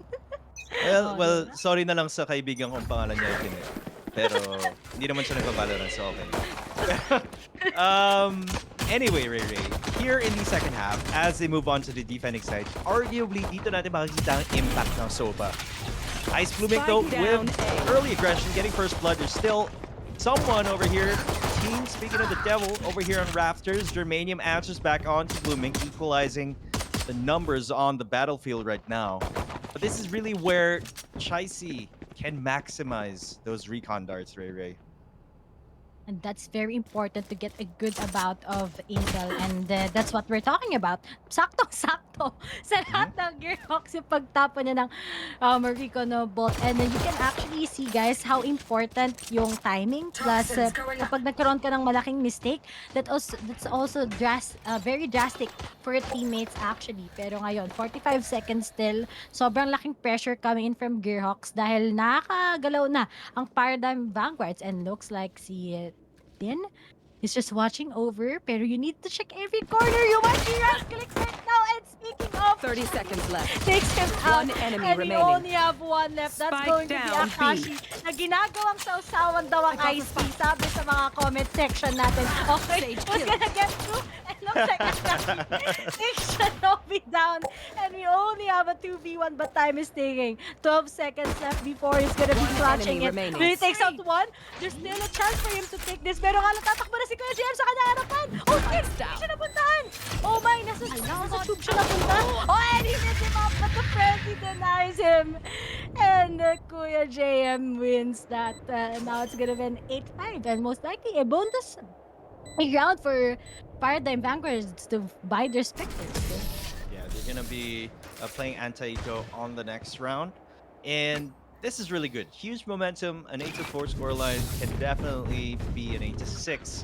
Well, sorry na lang sa kaibigan kong pangalan niya Tin. Pero hindi naman siya nagbabalance, so okay. Anyway, Ray, here in the second half, as they move on to the defending side, arguably dito natin makikita ang impact ng Soba. Ice Blooming though, with early aggression, getting first blood. There's still someone over here. Team, speaking of the devil, over here on Rafters. Germanium answers back on to Blooming, equalizing the numbers on the battlefield right now. But this is really where Chaisey can maximize those recon darts, Ray. And that's very important to get a good amount of intel, and that's what we're talking about. Sakto-sakto sa lahat ng Gearhawks yung pagtapo niya ng recon bolt. And you can actually see, guys, how important yung timing. Plus, kapag nagkaroon ka ng malaking mistake, that's also very drastic for teammates actually. Pero ngayon, 45 seconds still, sobrang laking pressure coming in from Gearhawks dahil nakakagalaw na ang Paradigm Vanguards, and looks like si Tin is just watching over, pero you need to check every corner. You want to right click right now, and speaking of 30 seconds left. takes him out, One enemy and we remaining. only have one left. That's Spike going to be down, Akashi na ginagawang sausawan daw ang Ice Tea, sabi sa mga comment section natin. Okay, Sage who's kill. gonna get through? It looks like Akashi takes Shinobi down, and we only have a 2v1, but time is ticking. 12 seconds left before he's gonna be One clutching enemy it. remaining. When he takes out one, there's still a chance for him to take this, pero halos tatakbo na si Kuya JM sa kanyang harapan. Oh, Tin! Hindi siya napuntahan! Oh my, nasa tube siya napunta. Oh, and he missed him up, but the frenzy denies him. And Kuya JM wins that. Now it's gonna be an 8-5, and most likely a bonus round for Paradigm Vanguards to buy their specters. Yeah, they're gonna be playing anti-eco on the next round, and this is really good. Huge momentum. An 8-4 scoreline can definitely be an 8-6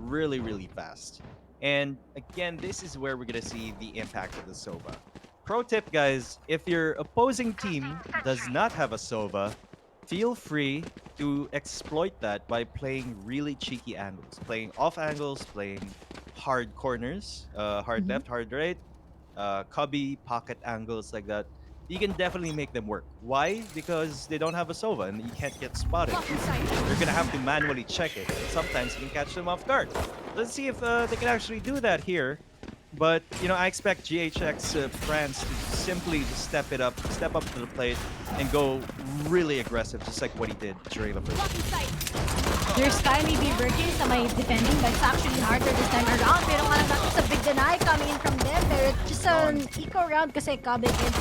really fast. And again, this is where we're gonna see the impact of the Sova. Pro tip, guys, if your opposing team does not have a Sova, feel free to exploit that by playing really cheeky angles, playing off angles, playing hard corners, hard left, hard right, cubby pocket angles like that. You can definitely make them work. Why? Because they don't have a Sova and you can't get spotted. You're gonna have to manually check it. Sometimes you can catch them off guard. Let's see if they can actually do that here. But I expect GHX France to simply step up to the plate, and go really aggressive, just like what he did during the first. Their Sky may be working sa may defending, but it's actually harder this time around. Pero nga lang natin sa big deny coming in from them. Pero it's just an eco round kasi coming in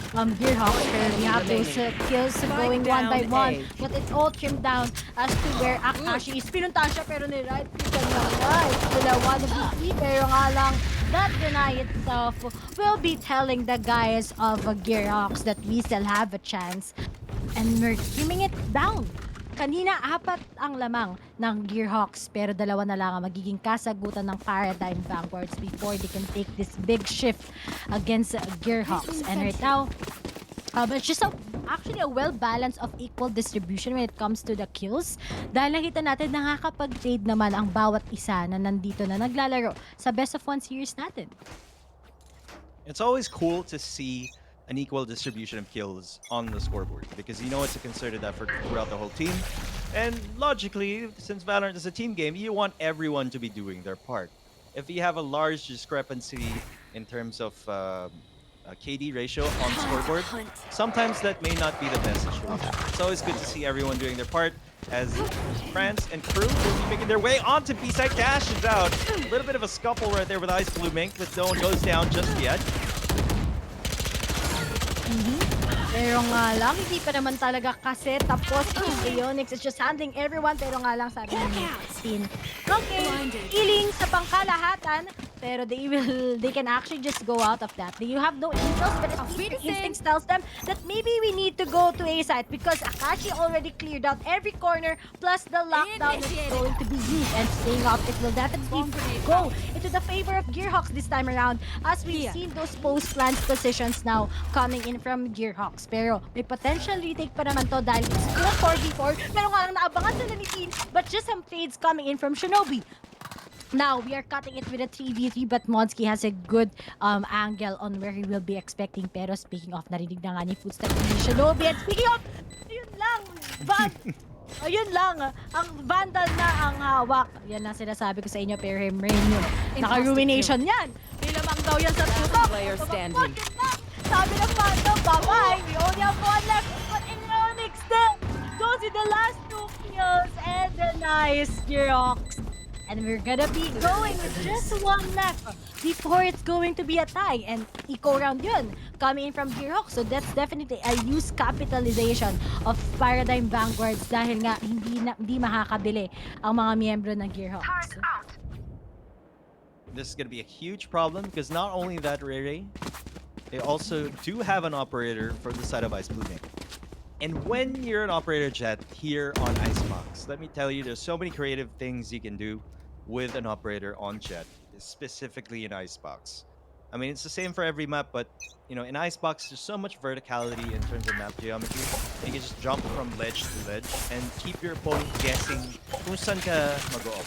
from Gearhawks. Pero we have those kills going one by one. But it's all trimmed down as to where Akashi is. Pinuntahan siya pero ni-right click niya nga. It's still a 1v3. Pero nga lang, that deny itself will be telling the guys of Gearhawks that we still have a chance. And we're trimming it down. Kanina, 4 ang lamang ng Gearhawks, pero 2 na lang ang magiging kasagutan ng Paradigm Vanguards before they can take this big shift against Gearhawks. And right now, it's just actually a well-balanced of equal distribution when it comes to the kills. Dahil nakita natin, nakakapag-trade naman ang bawat isa na nandito na naglalaro sa best of 1 series natin. It's always cool to see an equal distribution of kills on the scoreboard, because it's a concerted effort throughout the whole team. And logically, since Valorant is a team game, you want everyone to be doing their part. If you have a large discrepancy in terms of KD ratio on scoreboard, sometimes that may not be the best situation. It's always good to see everyone doing their part, as France and crew will be making their way onto B-side. Cash is out. A little bit of a scuffle right there with Ice Blue Mink, but no one goes down just yet. Pero nga lang, hindi pa naman talaga kasi tapos Ionix is just handling everyone. Pero nga lang sabi ni Tin, okay, healing sa pangkalahatan, pero they can actually just go out of that. They have no insights, but at least their instincts tells them that maybe we need to go to A site because Akashi already cleared out every corner, plus the lockdown is going to be used, and staying up, it will definitely go into the favor of Gearhawks this time around, as we've seen those post-plant positions now coming in from Gearhawks. Pero may potential retake pa naman to dahil it's still 4v4. Pero nga lang naabangan sila ni Teen, but just some fades coming in from Shinobi. Now, we are cutting it with a 3v3, but Monsky has a good angle on where he will be expecting. Pero speaking of, narinig na nga ni Footstep ni Shinobi. And speaking of, ayun lang, ayun lang, ang Vandal na ang hawak. Yan lang sinasabi ko sa inyo, pero Rain yun. Naka-ruination yan. Nilamang daw yan sa tutok. Player standing. Sabi ng Mando, bye-bye. We only have 1 left. But Ionix still goes with the last 2 kills. And the nice Gearhawks. And we're gonna be going with just 1 left before it's going to be a tie. And eco round yun coming in from Gearhawks. So that's definitely a use capitalization of Paradigm Vanguards dahil nga hindi makakabili ang mga miyembro ng Gearhawks. This is going to be a huge problem because not only that, Rere, they also do have an operator for the side of Ice Blue Mink. And when you're an operator Jet here on Icebox, let me tell you, there's so many creative things you can do with an operator on Jet, specifically in Icebox. I mean, it's the same for every map, but in Icebox, there's so much verticality in terms of map geometry. You can just jump from ledge to ledge and keep your opponent guessing kung saan ka mag-o-op.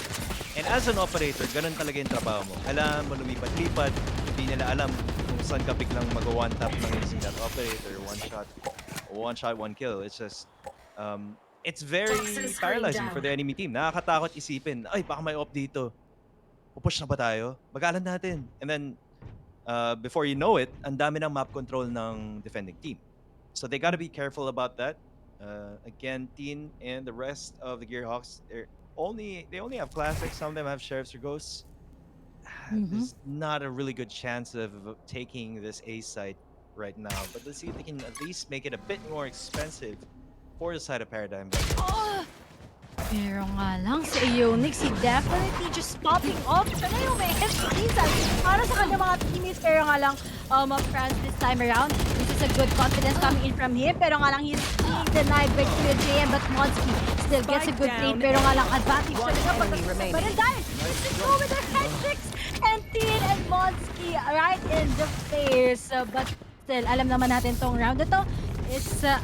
And as an operator, ganun talaga yung trabaho mo. Alam mo lumipat-lipat, hindi nila alam kung saan ka biglang mag-one tap ng using that operator, one shot, one kill. It's just, it's very paralyzing for the enemy team. Nakakatakot isipin, ay, baka may op dito. Pupush na ba tayo? Bagalan natin. And then, before you know it, ang dami ng map control ng defending team. So they gotta be careful about that. Again, Teen and the rest of the Gearhawks, they only have classics. Some of them have sheriffs or ghosts. There's not a really good chance of taking this A site right now. But let's see if they can at least make it a bit more expensive for the side of Paradigm. Pero nga lang, sa Ionix, he definitely just popping off. Siya na yung may hesitation para sa kanyang mga teammates. Pero nga lang, France this time around, this is a good confidence coming in from him. Pero nga lang, he's being denied by Kuya JM, but Monsky still gets a good trade. Pero nga lang, advantage siya na pagkakasabay. And dahil, let's go with their head tricks. And Teen and Monsky right in the face. But still, alam naman natin tong round ito is a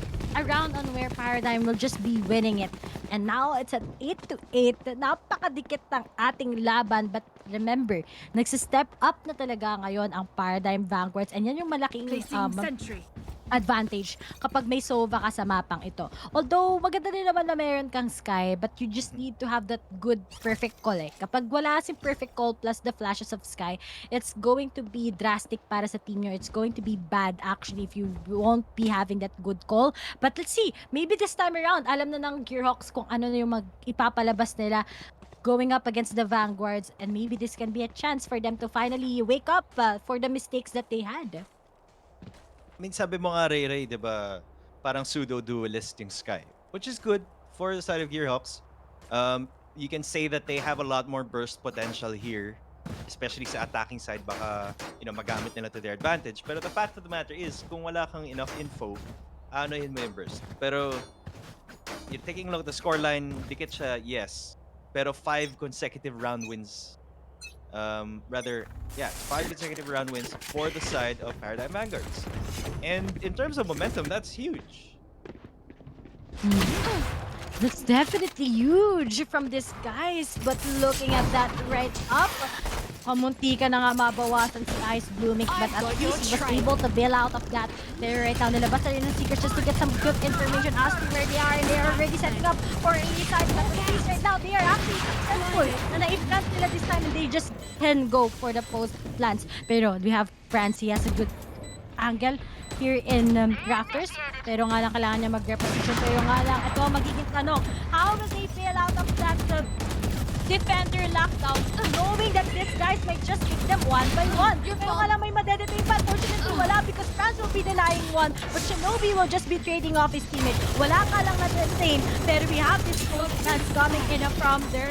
round on where Paradigm will just be winning it. And now it's at 8-8. Napakadikit ng ating laban. But remember, nagsistep up na talaga ngayon ang Paradigm Vanguards. And yan yung malaking advantage kapag may Sova ka sa mapang ito. Although, maganda din naman na meron kang Sky, but you just need to have that good perfect call eh. Kapag wala si perfect call plus the flashes of Sky, it's going to be drastic para sa team nyo. It's going to be bad actually if you won't be having that good call. But let's see, maybe this time around, alam na ng Gearhawks kung ano na yung ipapalabas nila going up against the Vanguards, and maybe this can be a chance for them to finally wake up for the mistakes that they had. I mean, sabi mo nga, Ray, di ba, parang pseudo-duelist yung Sky, which is good for the side of Gearhawks. You can say that they have a lot more burst potential here, especially sa attacking side, baka, magamit nila to their advantage. Pero the fact of the matter is, kung wala kang enough info, anohin mo yung burst. Pero, you're taking a look at the scoreline, dikit siya, yes. Pero 5 consecutive round wins. 5 consecutive round wins for the side of Paradigm Vanguards. And in terms of momentum, that's huge. That's definitely huge from these guys. But looking at that right up, munti ka na nga mabawasan si Ice Blooming, but at least he was able to bail out of that. There right now, nilabas na rin ng Seekers just to get some good information as to where they are, and they are already setting up for a side. But at least right now, they are actually successful na na-plant nila this time, and they just can go for the post plants. Pero we have France, he has a good angle here in Rafters. Pero nga lang kailangan niya mag-reposition. Pero nga lang, ito magiging tanong, how will they bail out of that defender lockdown, knowing that these guys might just pick them one by one? Pero nga lang may madedetain pa. Unfortunately, wala, because France will be denying one, but Shinobi will just be trading off his teammate. Wala ka lang na-detain, pero we have this gold chance coming in from their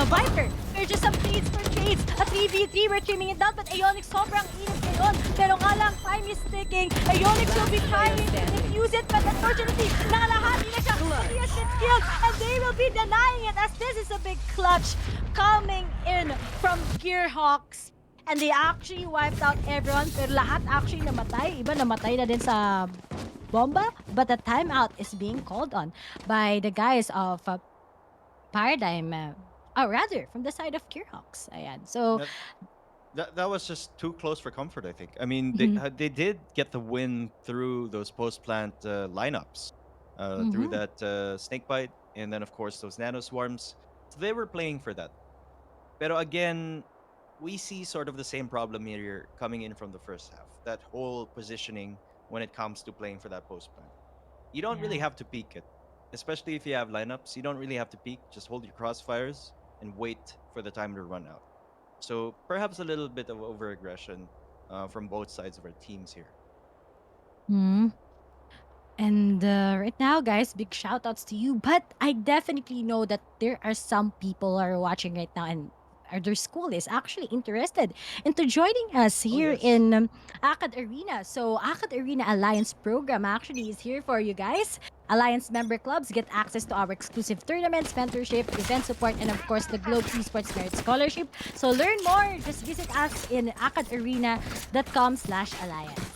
Viper. There's just some trades for trades. A 3v3, we're trimming it down, but Ionix sobrang init ngayon. Pero nga lang, time is ticking. Ionix will be trying to defuse it, but unfortunately, nakalahati na siya. He has been killed, and they will be denying it, as this is a big clutch coming in from Gearhawks. And they actually wiped out everyone, pero lahat actually namatay. Iba namatay na din sa bomba, but the timeout is being called on by the guys of Paradigm. Rather, from the side of Gearhawks. Ayan. So, That was just too close for comfort, I think. I mean, Mhm. they did get the win through those post-plant lineups, through that snake bite, and then, of course, those nano swarms. So they were playing for that. Pero again, we see sort of the same problem here coming in from the first half. That whole positioning when it comes to playing for that post-plant. You don't really Yeah. have to peek it, especially if you have lineups. You don't really have to peek. Just hold your crossfires and wait for the time to run out. So perhaps a little bit of over-aggression from both sides of our teams here. Hmm. And right now, guys, big shout outs to you. But I definitely know that there are some people who are watching right now, and their school is actually interested into joining us Oh, here yes. in AcadArena. So AcadArena Alliance program actually is here for you guys. Alliance member clubs get access to our exclusive tournaments, mentorship, event support, and of course the Globe Esports Merit Scholarship. So learn more, just visit us in acadarena.com/alliance.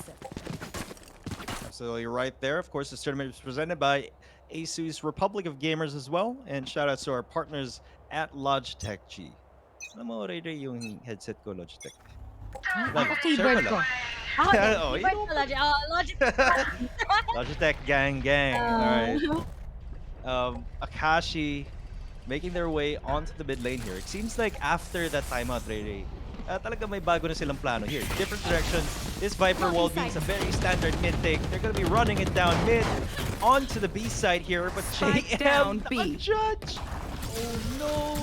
Absolutely right there. Of course, this tournament is presented by ASUS Republic of Gamers as well. And shout out to our partners at Logitech G. Alam mo, Ray, yung headset ko, Logitech. Ako keyboard ko. Ako din, Oh, you keyboard ko Logitech. Logitech gang. All right. Um, Akashi making their way onto the mid lane here. It seems like after that timeout, Ray, talaga may bago na silang plano here. Different direction. This Viper wall being a very standard mid take. They're gonna be running it down mid onto the B side here, but Spike JM down B. judge. Oh no.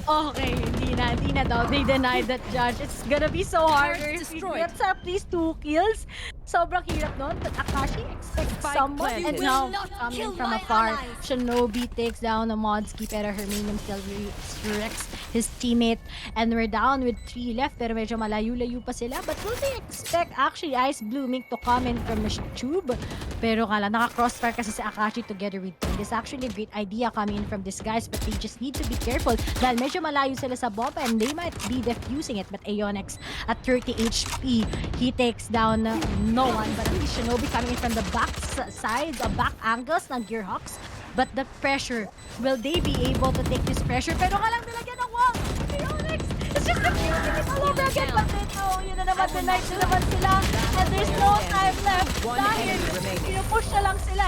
Okay, hindi na daw. They denied that judge. It's gonna be so harder if he destroyed. gets at least 2 kills. Sobrang hirap nun. But Akashi expects Spike someone. planted. And You now, will not coming kill from my afar, allies. Shinobi takes down the Modski, pero Hermanium still resurrects his teammate. And we're down with 3 left, pero medyo malayo-layo pa sila. But will they expect actually Ice Blooming to come in from the tube? Pero kala, naka-crossfire kasi si Akashi together with King. This is actually a great idea coming in from these guys, but they just need to be careful dahil medyo malayo sila sa bomba and they might be defusing it. But Ionix at 30 HP, he takes down no one, but at least Shinobi coming in from the back sides, back angles ng Gearhawks. But the pressure, will they be able to take this pressure? Pero nga lang nilagyan ng wall! Ionix! It's just repeating it all over again. But then, oh, yun na naman, denied na naman sila. And there's no time left. One Dahil, enemy remaining. pinupush na lang sila.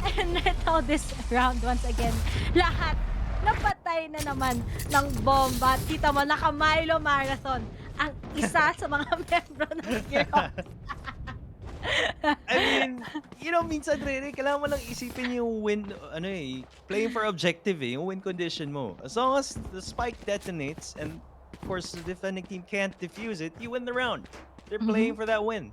And ito, this round, once again, lahat napatay na naman ng bomba. At kita mo, naka-Milo Marathon ang isa sa mga membro ng Hero. I mean, minsan Rere, kailangan mo lang isipin yung win, playing for objective yung win condition mo. As long as the spike detonates and of course the defending team can't defuse it, you win the round. They're playing for that win.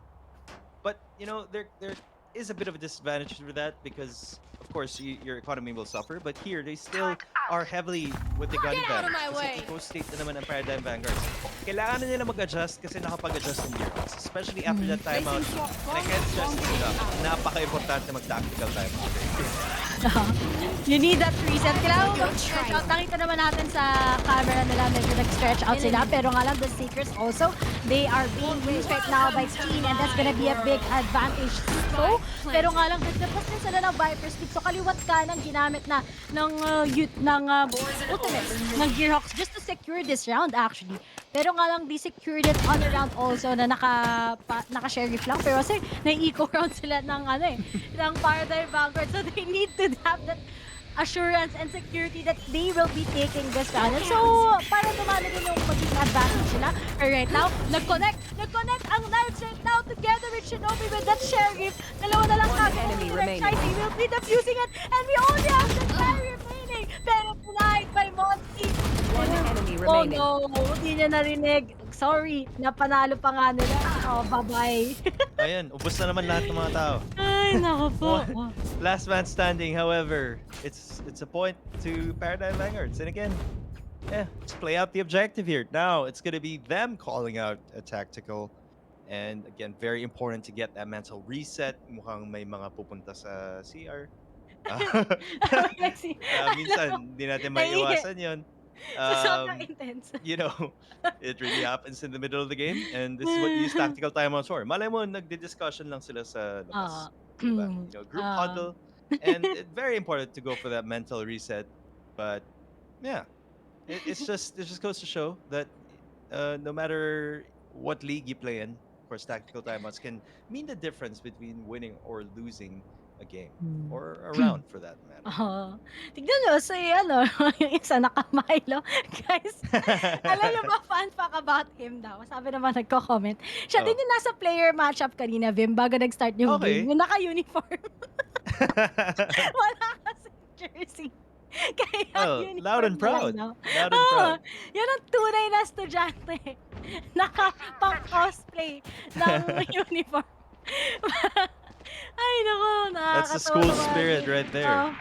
But, there is a bit of a disadvantage for that because of course your economy will suffer, but here they still are heavily with the gun out of ban. my Kasi way. eco-state na naman ang Paradigm Vanguards. Kailangan na nila mag-adjust kasi nakapag-adjust ng Gearbox, especially after that timeout. And I can't stress this enough. Napaka-importante mag-tactical timeout. You need that reset. Kailangan mo mag-stretch out. Nakita naman natin sa camera nila, medyo nag-stretch out sila. Pero nga lang, the Seekers also, they are being used right now by Teen, and that's gonna be a big advantage. So, pero nga lang, nagdapas din sila ng Viper's Peak. So, kaliwat ka ng ginamit na ng ultimate, ng Gearhawks just to secure this round actually. Pero nga lang, they secured it on the round also na naka-sheriff lang. Pero kasi, na-eco round sila ng ng Paradigm Vanguard. So, they need to have that assurance and security that they will be taking this round. And so, para tumalo din yung magiging advantage nila. Right now, nag-connect ang Knights right now together with Shinobi with that Sheriff. Dalawa na lang kagad enemy yung remaining. direct They will be defusing it and we only have the guy remaining. Pero denied by Monty. One enemy Oh remaining. no, hindi niya narinig. Sorry, napanalo pa nga nila. Oh, bye-bye. Ayan, ubos na naman lahat ng mga tao. Ay, nako po. Last man standing, however, it's a point to Paradigm Vanguards. And again, just play out the objective here. Now, it's going to be them calling out a tactical. And again, very important to get that mental reset. Mukhang may mga pupunta sa CR. Minsan, hindi natin maiiwasan yun. Sobrang intense. It really happens in the middle of the game. And this is what you use tactical timeouts for. Malay mo, nagdi-discussion lang sila sa labas. Diba? Group huddle. And it's very important to go for that mental reset. But yeah, it just goes to show that no matter what league you play in, of course, tactical timeouts can mean the difference between winning or losing a game or a round for that matter. Tignan nyo, yung isa naka-Milo. Guys, alam nyo ba, fun fact about him daw? Sabi naman, nagko-comment. Siya din yung nasa player matchup kanina, Vim, bago nag-start yung game. Yung naka-uniform. Wala kasi jersey. Kaya uniform loud and proud. lang, no? Loud and proud. Yan ang tunay na estudyante. Nakapang-cosplay ng uniform. Ay, naku, nakakatawa. That's the school naman. spirit right there.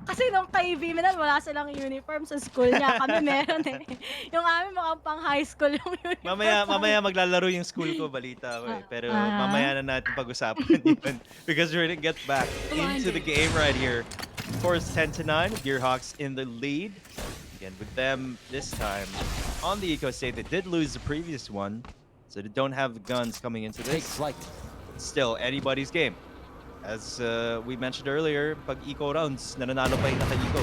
Kasi nung kay Viminal, wala silang uniform sa school niya. Kami meron eh. Yung amin mukhang pang high school yung uniform. Mamaya maglalaro yung school ko, balita ko eh. Pero mamaya na natin pag-usapan yun. Because we're gonna get back into the game right here. Of course, 10-9, Gearhawks in the lead. Again, with them this time on the eco state, they did lose the previous one. So they don't have the guns coming into this. Still, anybody's game. As we mentioned earlier, pag eco rounds, nananalo pa yung naka-eco.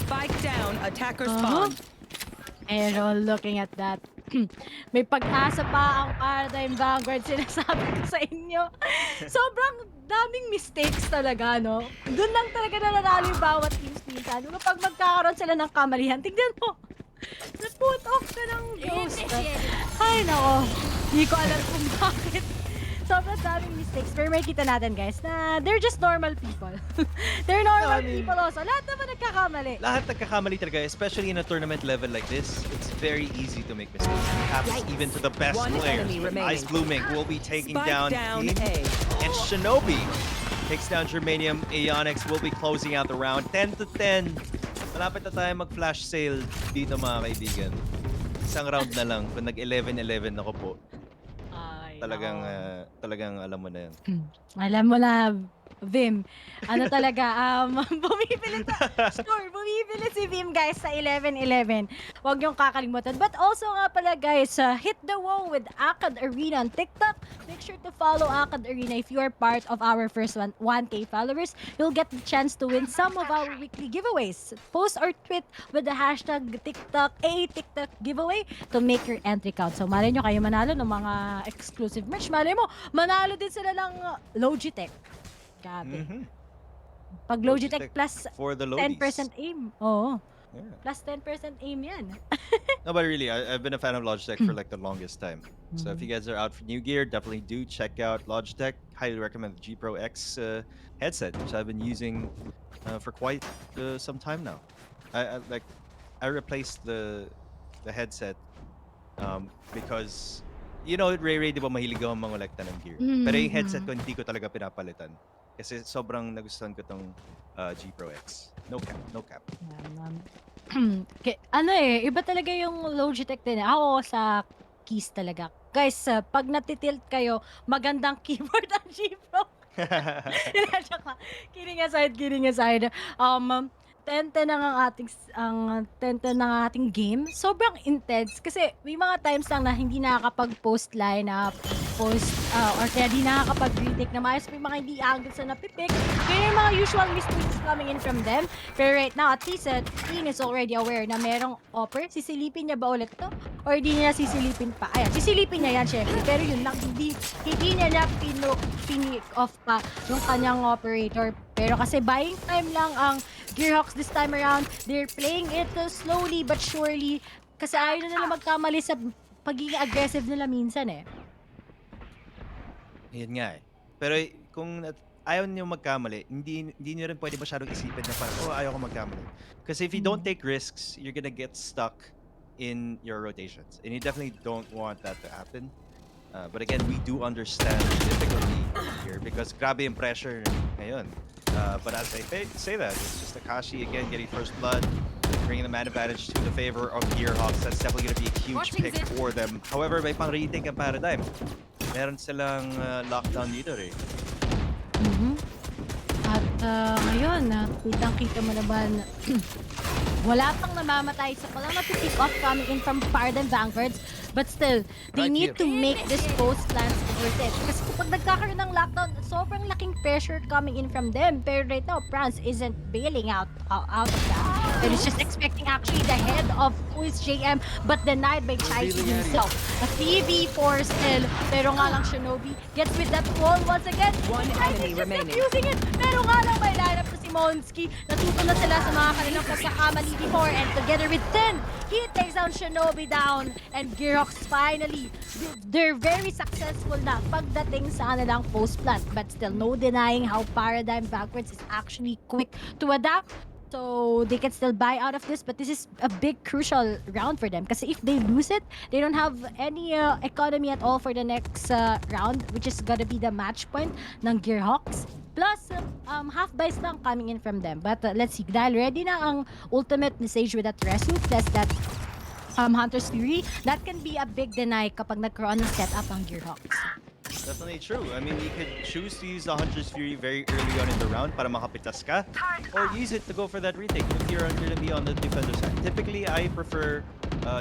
Spike down, attacker spawn. Pero looking at that, may pag-asa pa ang Paradigm Vanguard, sinasabi ko sa inyo. Sobrang daming mistakes talaga, no? Doon lang talaga nananalo yung bawat teams minsan. Pag magkakaroon sila ng kamalihan, tignan mo. Na-put off ka ng ghost. Ay, nako. Hindi ko alam kung bakit. Sobrang daming mistakes. Pero may kita natin, guys, na they're just normal people. They're normal people also. Lahat naman nagkakamali. Lahat nagkakamali talaga, especially in a tournament level like this. It's very easy to make mistakes. It happens even to the best One players. enemy remaining. Ice Blooming will be taking Spike down down Team. A. And Shinobi takes down Germanium. Aeonics will be closing out the round. 10-10. Malapit na tayo mag-flash sale dito, mga kaibigan. Isang round na lang. Kung nag-11-11 ako po. Ay, Talagang alam mo na yan. alam mo na, Vim. Ano talaga, bumibili bumibili si Vim guys sa 11-11. Huwag niyong kakalimutan. But also nga pala guys, hit the wall with AcadArena on TikTok. Make sure to follow AcadArena if you are part of our first 1K followers. You'll get the chance to win some of our weekly giveaways. Post or tweet with the hashtag TikTok giveaway to make your entry count. So malay nyo kayo manalo ng mga exclusive merch. Malay mo, manalo din sila ng Logitech. Grabe. Mhm. Pag Logitech Logitech plus for the 10% loadies. aim. Oo. Yeah. Plus 10% aim yan. No, but really, I've been a fan of Logitech for like the longest time. So if you guys are out for new gear, definitely do check out Logitech. Highly recommend the G Pro X headset, which I've been using for quite some time now. I replaced the headset because Ray, di ba mahilig ako mangolekta ng gear. Pero yung headset ko hindi ko talaga pinapalitan. Kasi sobrang nagustuhan ko tong G Pro X. No cap, no cap. Iba talaga yung Logitech din. Ako sa keys talaga. Guys, pag natitilt kayo, magandang keyboard ang G Pro. Joke lang. Kidding aside. 10-10 ang ang 10-10 ng ating game. Sobrang intense kasi may mga times lang na hindi nakakapag-post lineup, or kaya di nakakapag-retake na maayos. May mga hindi angles na napipick. Kaya yung mga usual mistakes coming in from them. Pero right now, at least Teen is already aware na merong offer. Sisilipin niya ba ulit to? Or di niya sisilipin pa? Ayan, sisilipin niya yan syempre. Pero yun lang, hindi niya pinick off pa yung kanyang operator. Pero kasi buying time lang ang Gearhawks this time around. They're playing it slowly but surely. Kasi ayaw na nila magkamali sa pagiging aggressive nila minsan eh. Yan nga eh. Pero kung ayaw niyo magkamali, hindi niyo rin pwede masyadong isipin na parang, ayaw ko magkamali. Kasi if you don't take risks, you're gonna get stuck in your rotations. And you definitely don't want that to happen. But again, we do understand the difficulty here because grabe yung pressure ngayon. But as I say that, it's just Akashi again getting first blood, bringing the man advantage to the favor of Gearhawks. That's definitely going to be a huge pick for them. However, may pang-retake ang Paradigm. Meron silang lockdown dito rin. At ngayon, kitang-kita mo naman, wala pang namamatay sa wala matipick off coming in from Paradigm Vanguards. But still, they need to make this post-lance worth it. Kasi kapag nagkakaroon ng lockdown, sobrang laking pressure coming in from them. Pero right now, France isn't bailing out of that. They're just expecting actually the head of who is JM, but denied by Chaiki himself. A 3v4 still. Pero nga lang Shinobi gets with that wall once again. One enemy remaining. Using it. Pero nga lang may lineup na si Monski. Natuto na sila sa mga kanilang pagkakamali before. And together with 10, he takes down Shinobi down. And Gearhawks finally, they're very successful na pagdating sa kanilang post plant. But still, no denying how Paradigm Backwards is actually quick to adapt. So they can still buy out of this, but this is a big crucial round for them. Kasi if they lose it, they don't have any economy at all for the next round, which is gonna be the match point ng Gearhawks. Plus, half buys lang coming in from them. But let's see, dahil ready na ang ultimate ni Sage with that Resu, plus that Hunter's Fury, that can be a big deny kapag nagkaroon ng setup ang Gearhawks. Definitely true. I mean, you could choose to use the Hunter's Fury very early on in the round para makapitas ka, or use it to go for that retake if you're going to be on the defender side. Typically, I prefer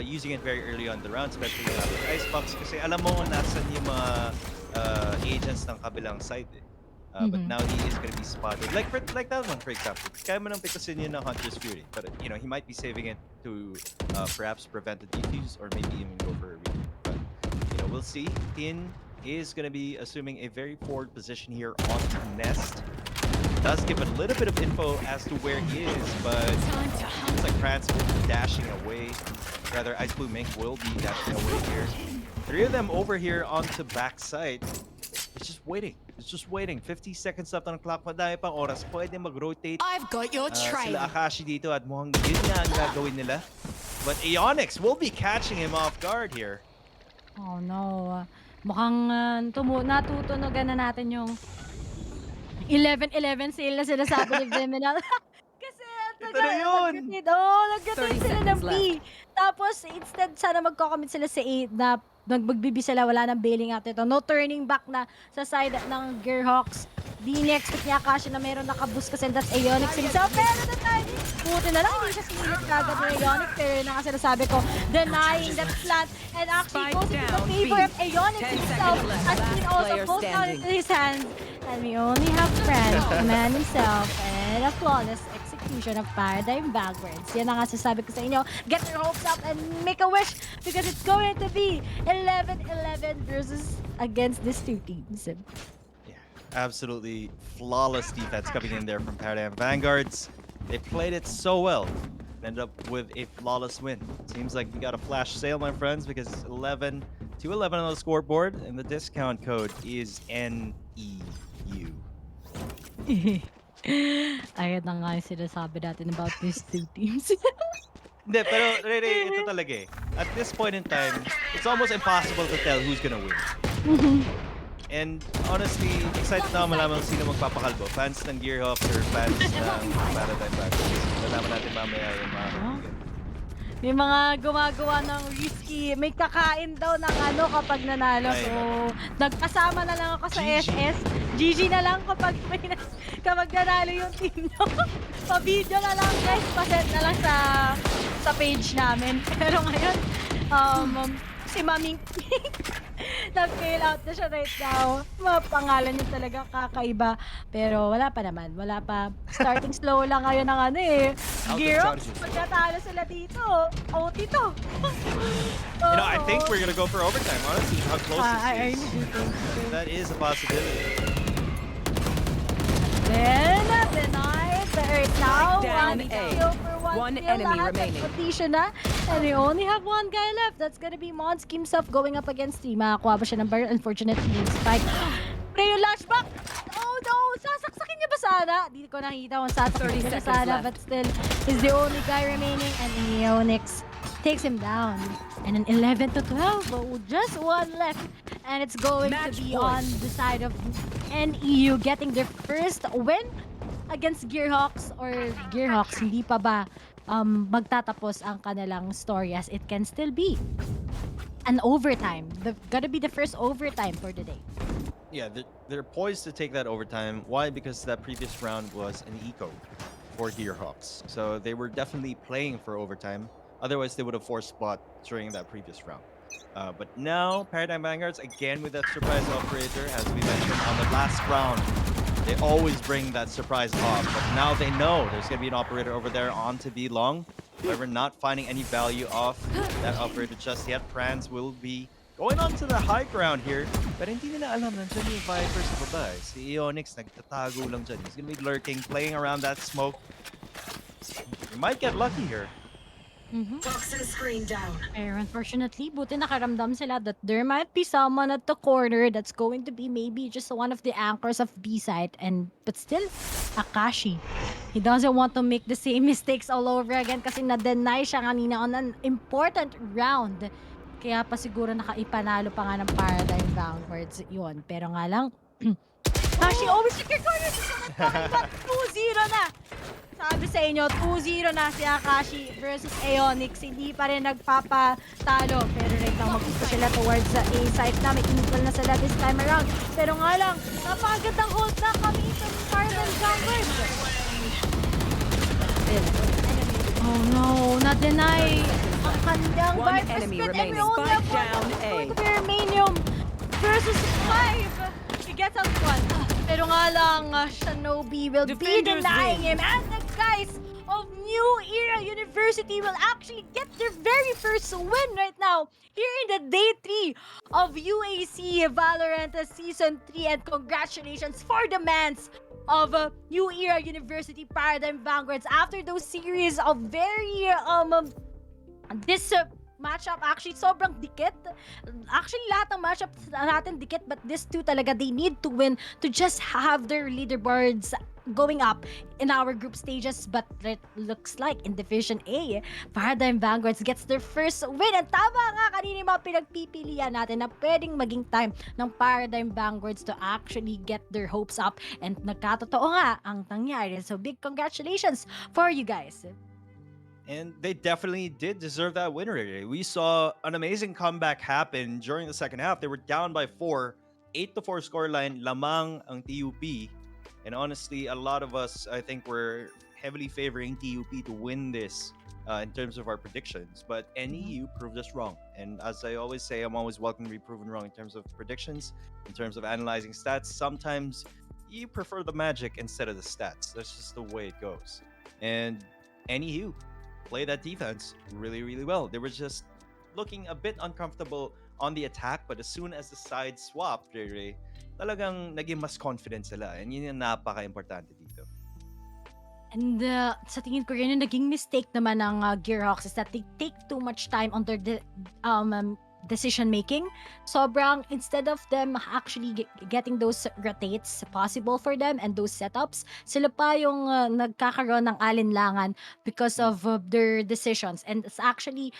using it very early on the round, especially with Icebox, kasi alam mo nasan yung mga agents ng kabilang side eh. But now he is going to be spotted. Like that one, for example. Kaya mo nang pitasin yun ng Hunter's Fury. But, he might be saving it to perhaps prevent the defuse or maybe even go for a retake. But, we'll see. Tin is going to be assuming a very forward position here on Nest. Does give a little bit of info as to where he is, but it seems like France will be dashing away. Rather, Ice Blue Mink will be dashing away here. 3 of them over here onto backside. It's just waiting. 50 seconds left on the clock. Madami pang oras. Pwede mag-rotate. I've got your trail. Sila Akashi dito at mukhang yun nga ang gagawin nila. But Aeonix will be catching him off guard here. Oh no. Mukhang natutunogan na natin yung 11-11 sale na sinasabi ni Viminal. Kasi Ito na yun! nag-get sila ng B. Tapos instead sana magko-commit sila sa A na magbibi sila, wala nang bailing out ito. No turning back na sa side ng Gearhawks. Di-expect niya Akashi na meron nakaboost kasi that's Aeonix himself. Pero the timing, buti na lang hindi siya sinilip kagad ng Aeonix. Pero yun ang kasi nasabi ko, denying that plant and actually Spike goes into the down, favor B. of Aeonix 10 himself. seconds left. As Queen Last also player goes down standing. into his hands. And we only have friends, the man himself, and a flawless execution of Paradigm Backwards. Yan ang sasabi ko sa inyo. Get your hopes up and make a wish because it's going to be 11-11 versus against these two teams. Yeah, absolutely flawless defense coming in there from Paradigm Vanguards. They played it so well. Ended up with a flawless win. Seems like we got a flash sale, my friends, because 11 to 11 on the scoreboard, and the discount code is NEU. Ayun na nga yung sinasabi natin about these two teams. Hindi, pero Rere, ito talaga eh. At this point in time, it's almost impossible to tell who's gonna win. And honestly, excited na ako malaman kung sino magpapakalbo. Fans ng Gearhawks or fans ng Paradigm Backwards. Malaman natin mamaya yung mga kaibigan. May mga gumagawa ng risky. May kakain daw ng ano kapag nanalo. Ay, So, nako. nagkasama na lang ako sa GG. SS. GG na lang kapag nanalo yung team nyo. Pa-video na lang guys. Pa-set na lang sa page namin. Pero ngayon, si Maming nag-fail out na siya right now. Mga pangalan niya talaga kakaiba. Pero wala pa naman. Wala pa. Starting slow lang ngayon ng ano eh. Gear up. Pagkatalo sila dito. OT to. You know, I think we're gonna go for overtime, honestly, how close I this really is. do think so. That is a possibility. Then, denied the Earth now. down One A. kill for one One kill. enemy Lahat remaining. nagpatisyon na. And we only have one guy left. That's gonna be Monski himself going up against T. Makakuha ba siya ng barrel? Unfortunately, yung spike. Pero yung lashback! Oh no! Sasaksakin niya ba sana? Di ko nakita kung sasaksakin 30 niya ba seconds sana. left. But still, he's the only guy remaining. And Neonix takes him down. And an 11 to 12. Oh, just one left. And it's going Match to be point. on the side of NEU getting their first win against Gearhawks or Gearhawks. Hindi pa ba magtatapos ang kanilang story as it can still be an overtime. Gotta be the first overtime for the day. Yeah, they're poised to take that overtime. Why? Because that previous round was an eco for Gearhawks. So they were definitely playing for overtime. Otherwise, they would have forced spot during that previous round. But now, Paradigm Vanguards, again with that surprise operator, as we mentioned on the last round, they always bring that surprise off. But now they know there's going to be an operator over there on to be long. However, not finding any value off that operator just yet. Prans will be going on to the high ground here. But hindi nila alam nandiyan yung Viper sa baba. Si Eonix nagtatago lang dyan. He's going to be lurking, playing around that smoke. We might get lucky here. Toxin screen down. Pero unfortunately, buti nakaramdam sila that there might be someone at the corner that's going to be maybe just one of the anchors of B-side. But still, Akashi. He doesn't want to make the same mistakes all over again kasi na-deny siya kanina on an important round. Kaya pa siguro nakaipanalo pa nga ng Paradigm Vanguards yun. Pero nga lang, Akashi always check your corner! 2-0 na! Sabi sa inyo, 2-0 na si Akashi versus Aeonix. Hindi pa rin nagpapatalo. Pero right now, mag-push sila towards the A site na. May inutal na sila this time around. Pero nga lang, napakagandang hold na kami ito ng Paradigm Vanguards. Oh no, na-deny ang kanyang One Viper enemy spin. And we remaining. only have Spike one. down It's A. going to be Remanium versus 5. He gets out one. Pero nga lang, Shinobi will be Defenders denying win. him. And the guys of New Era University will actually get their very first win right now here in the day 3 of UAC Valorant Season 3. And congratulations for the mans of New Era University Paradigm Vanguards after those series of very this matchup actually sobrang dikit. Actually, lahat ng matchup natin dikit, but this two talaga, they need to win to just have their leaderboards going up in our group stages. But it looks like in Division A, Paradigm Vanguards gets their first win. And tama nga kanina yung mga pinagpipilian natin na pwedeng maging time ng Paradigm Vanguards to actually get their hopes up. And nagkatotoo nga ang nangyari. So big congratulations for you guys. And they definitely did deserve that winner today. We saw an amazing comeback happen during the second half. They were down by 4, 8-4 scoreline, lamang ang TUP. And honestly, a lot of us, I think, were heavily favoring TUP to win this in terms of our predictions. But Mhm. NEU proved us wrong. And as I always say, I'm always welcome to be proven wrong in terms of predictions, in terms of analyzing stats. Sometimes you prefer the magic instead of the stats. That's just the way it goes. And NEU played that defense really, really well. They were just looking a bit uncomfortable on the attack, but as soon as the side swapped, Ray, talagang naging mas confident sila. And yun yung napaka-importante dito. And sa tingin ko rin yung naging mistake naman ng Gearhawks is that they take too much time on their decision making. Sobrang, instead of them actually getting those rotates possible for them and those setups, sila pa yung nagkakaroon ng alinlangan because of their decisions. And it's actually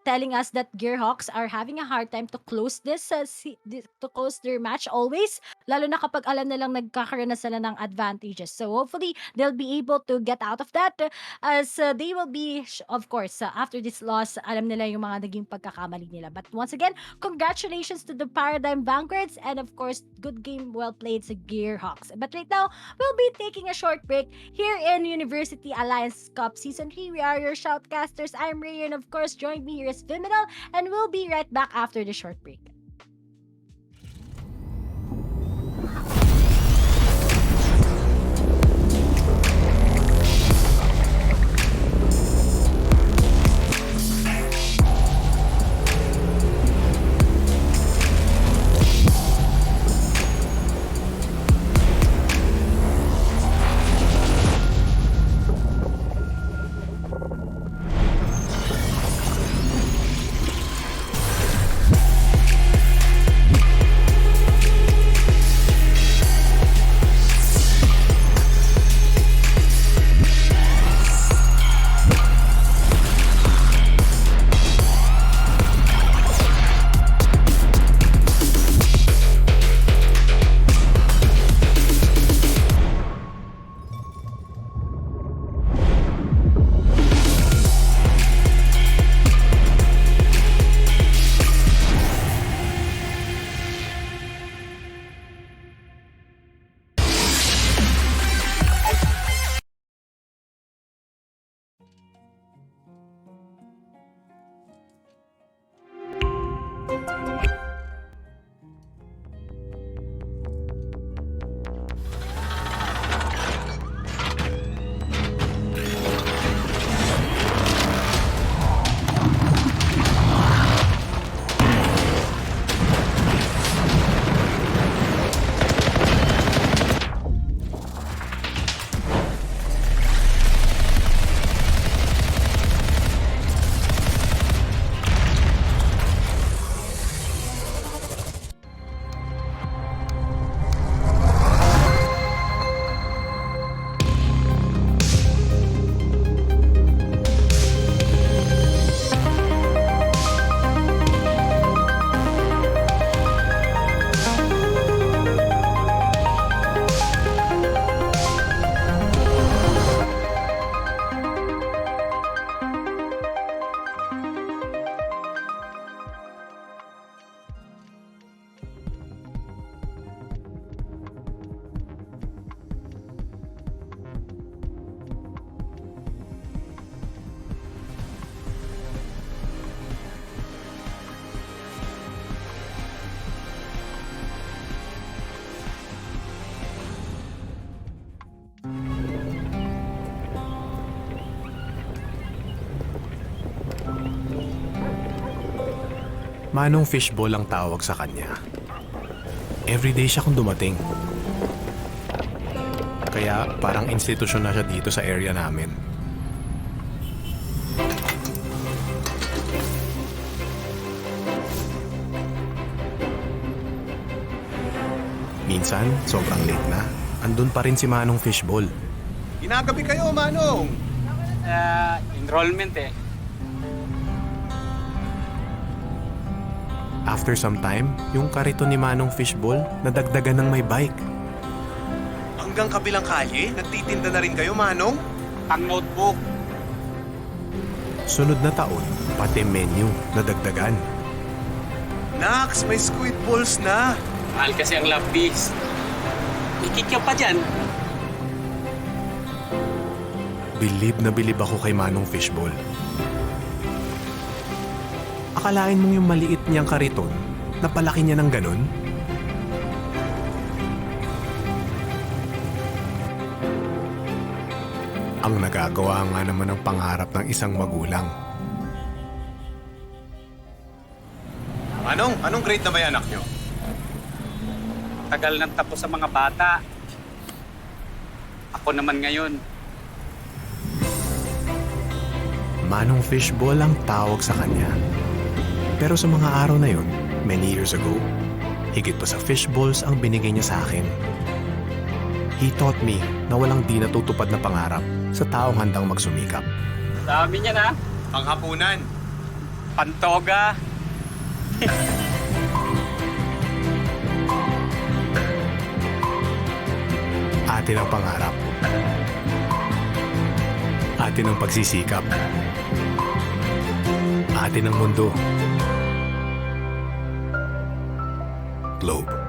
telling us that Gearhawks are having a hard time to close to close their match always, lalo na kapag alam nilang nagkakaroon na sila ng advantages. So hopefully they'll be able to get out of that, as they will be, of course, after this loss, alam nila yung mga naging pagkakamali nila. But once again, congratulations to the Paradigm Vanguards, and of course, good game, well played sa Gearhawks. But right now, we'll be taking a short break here in University Alliance Cup Season 3. We are your shoutcasters. I'm Ray, and of course, join me here is Viminal, and we'll be right back after the short break. Manong Fishball ang tawag sa kanya. Everyday siya kung dumating. Kaya parang institusyon na siya dito sa area namin. Minsan, sobrang late na. Andun pa rin si Manong Fishball. Ginagabi kayo, Manong! Enrollment eh. After some time, yung kariton ni Manong Fishball nadagdagan ng may bike. Hanggang kabilang kalye, nagtitinda na rin kayo, Manong? Ang notebook. Sunod na taon, pati menu nadagdagan. Nax, may squid balls na! Mahal kasi ang lapis. Ikikyaw pa dyan. Bilib na bilib ako kay Manong Fishball. Akalain mong yung maliit niyang kariton, napalaki niya ng ganon? Ang nagagawa nga naman ng pangarap ng isang magulang. Anong grade na ba yung anak nyo? Tagal nang tapos sa mga bata. Ako naman ngayon. Manong Fishball ang tawag sa kanya. Pero sa mga araw na yun, many years ago, higit pa sa fishballs ang binigay niya sa akin. He taught me na walang di natutupad na pangarap sa taong handang magsumikap. Dami niya na. Panghapunan. Pantoga. Atin ang pangarap. Atin ang pagsisikap. Atin ang mundo. Globe.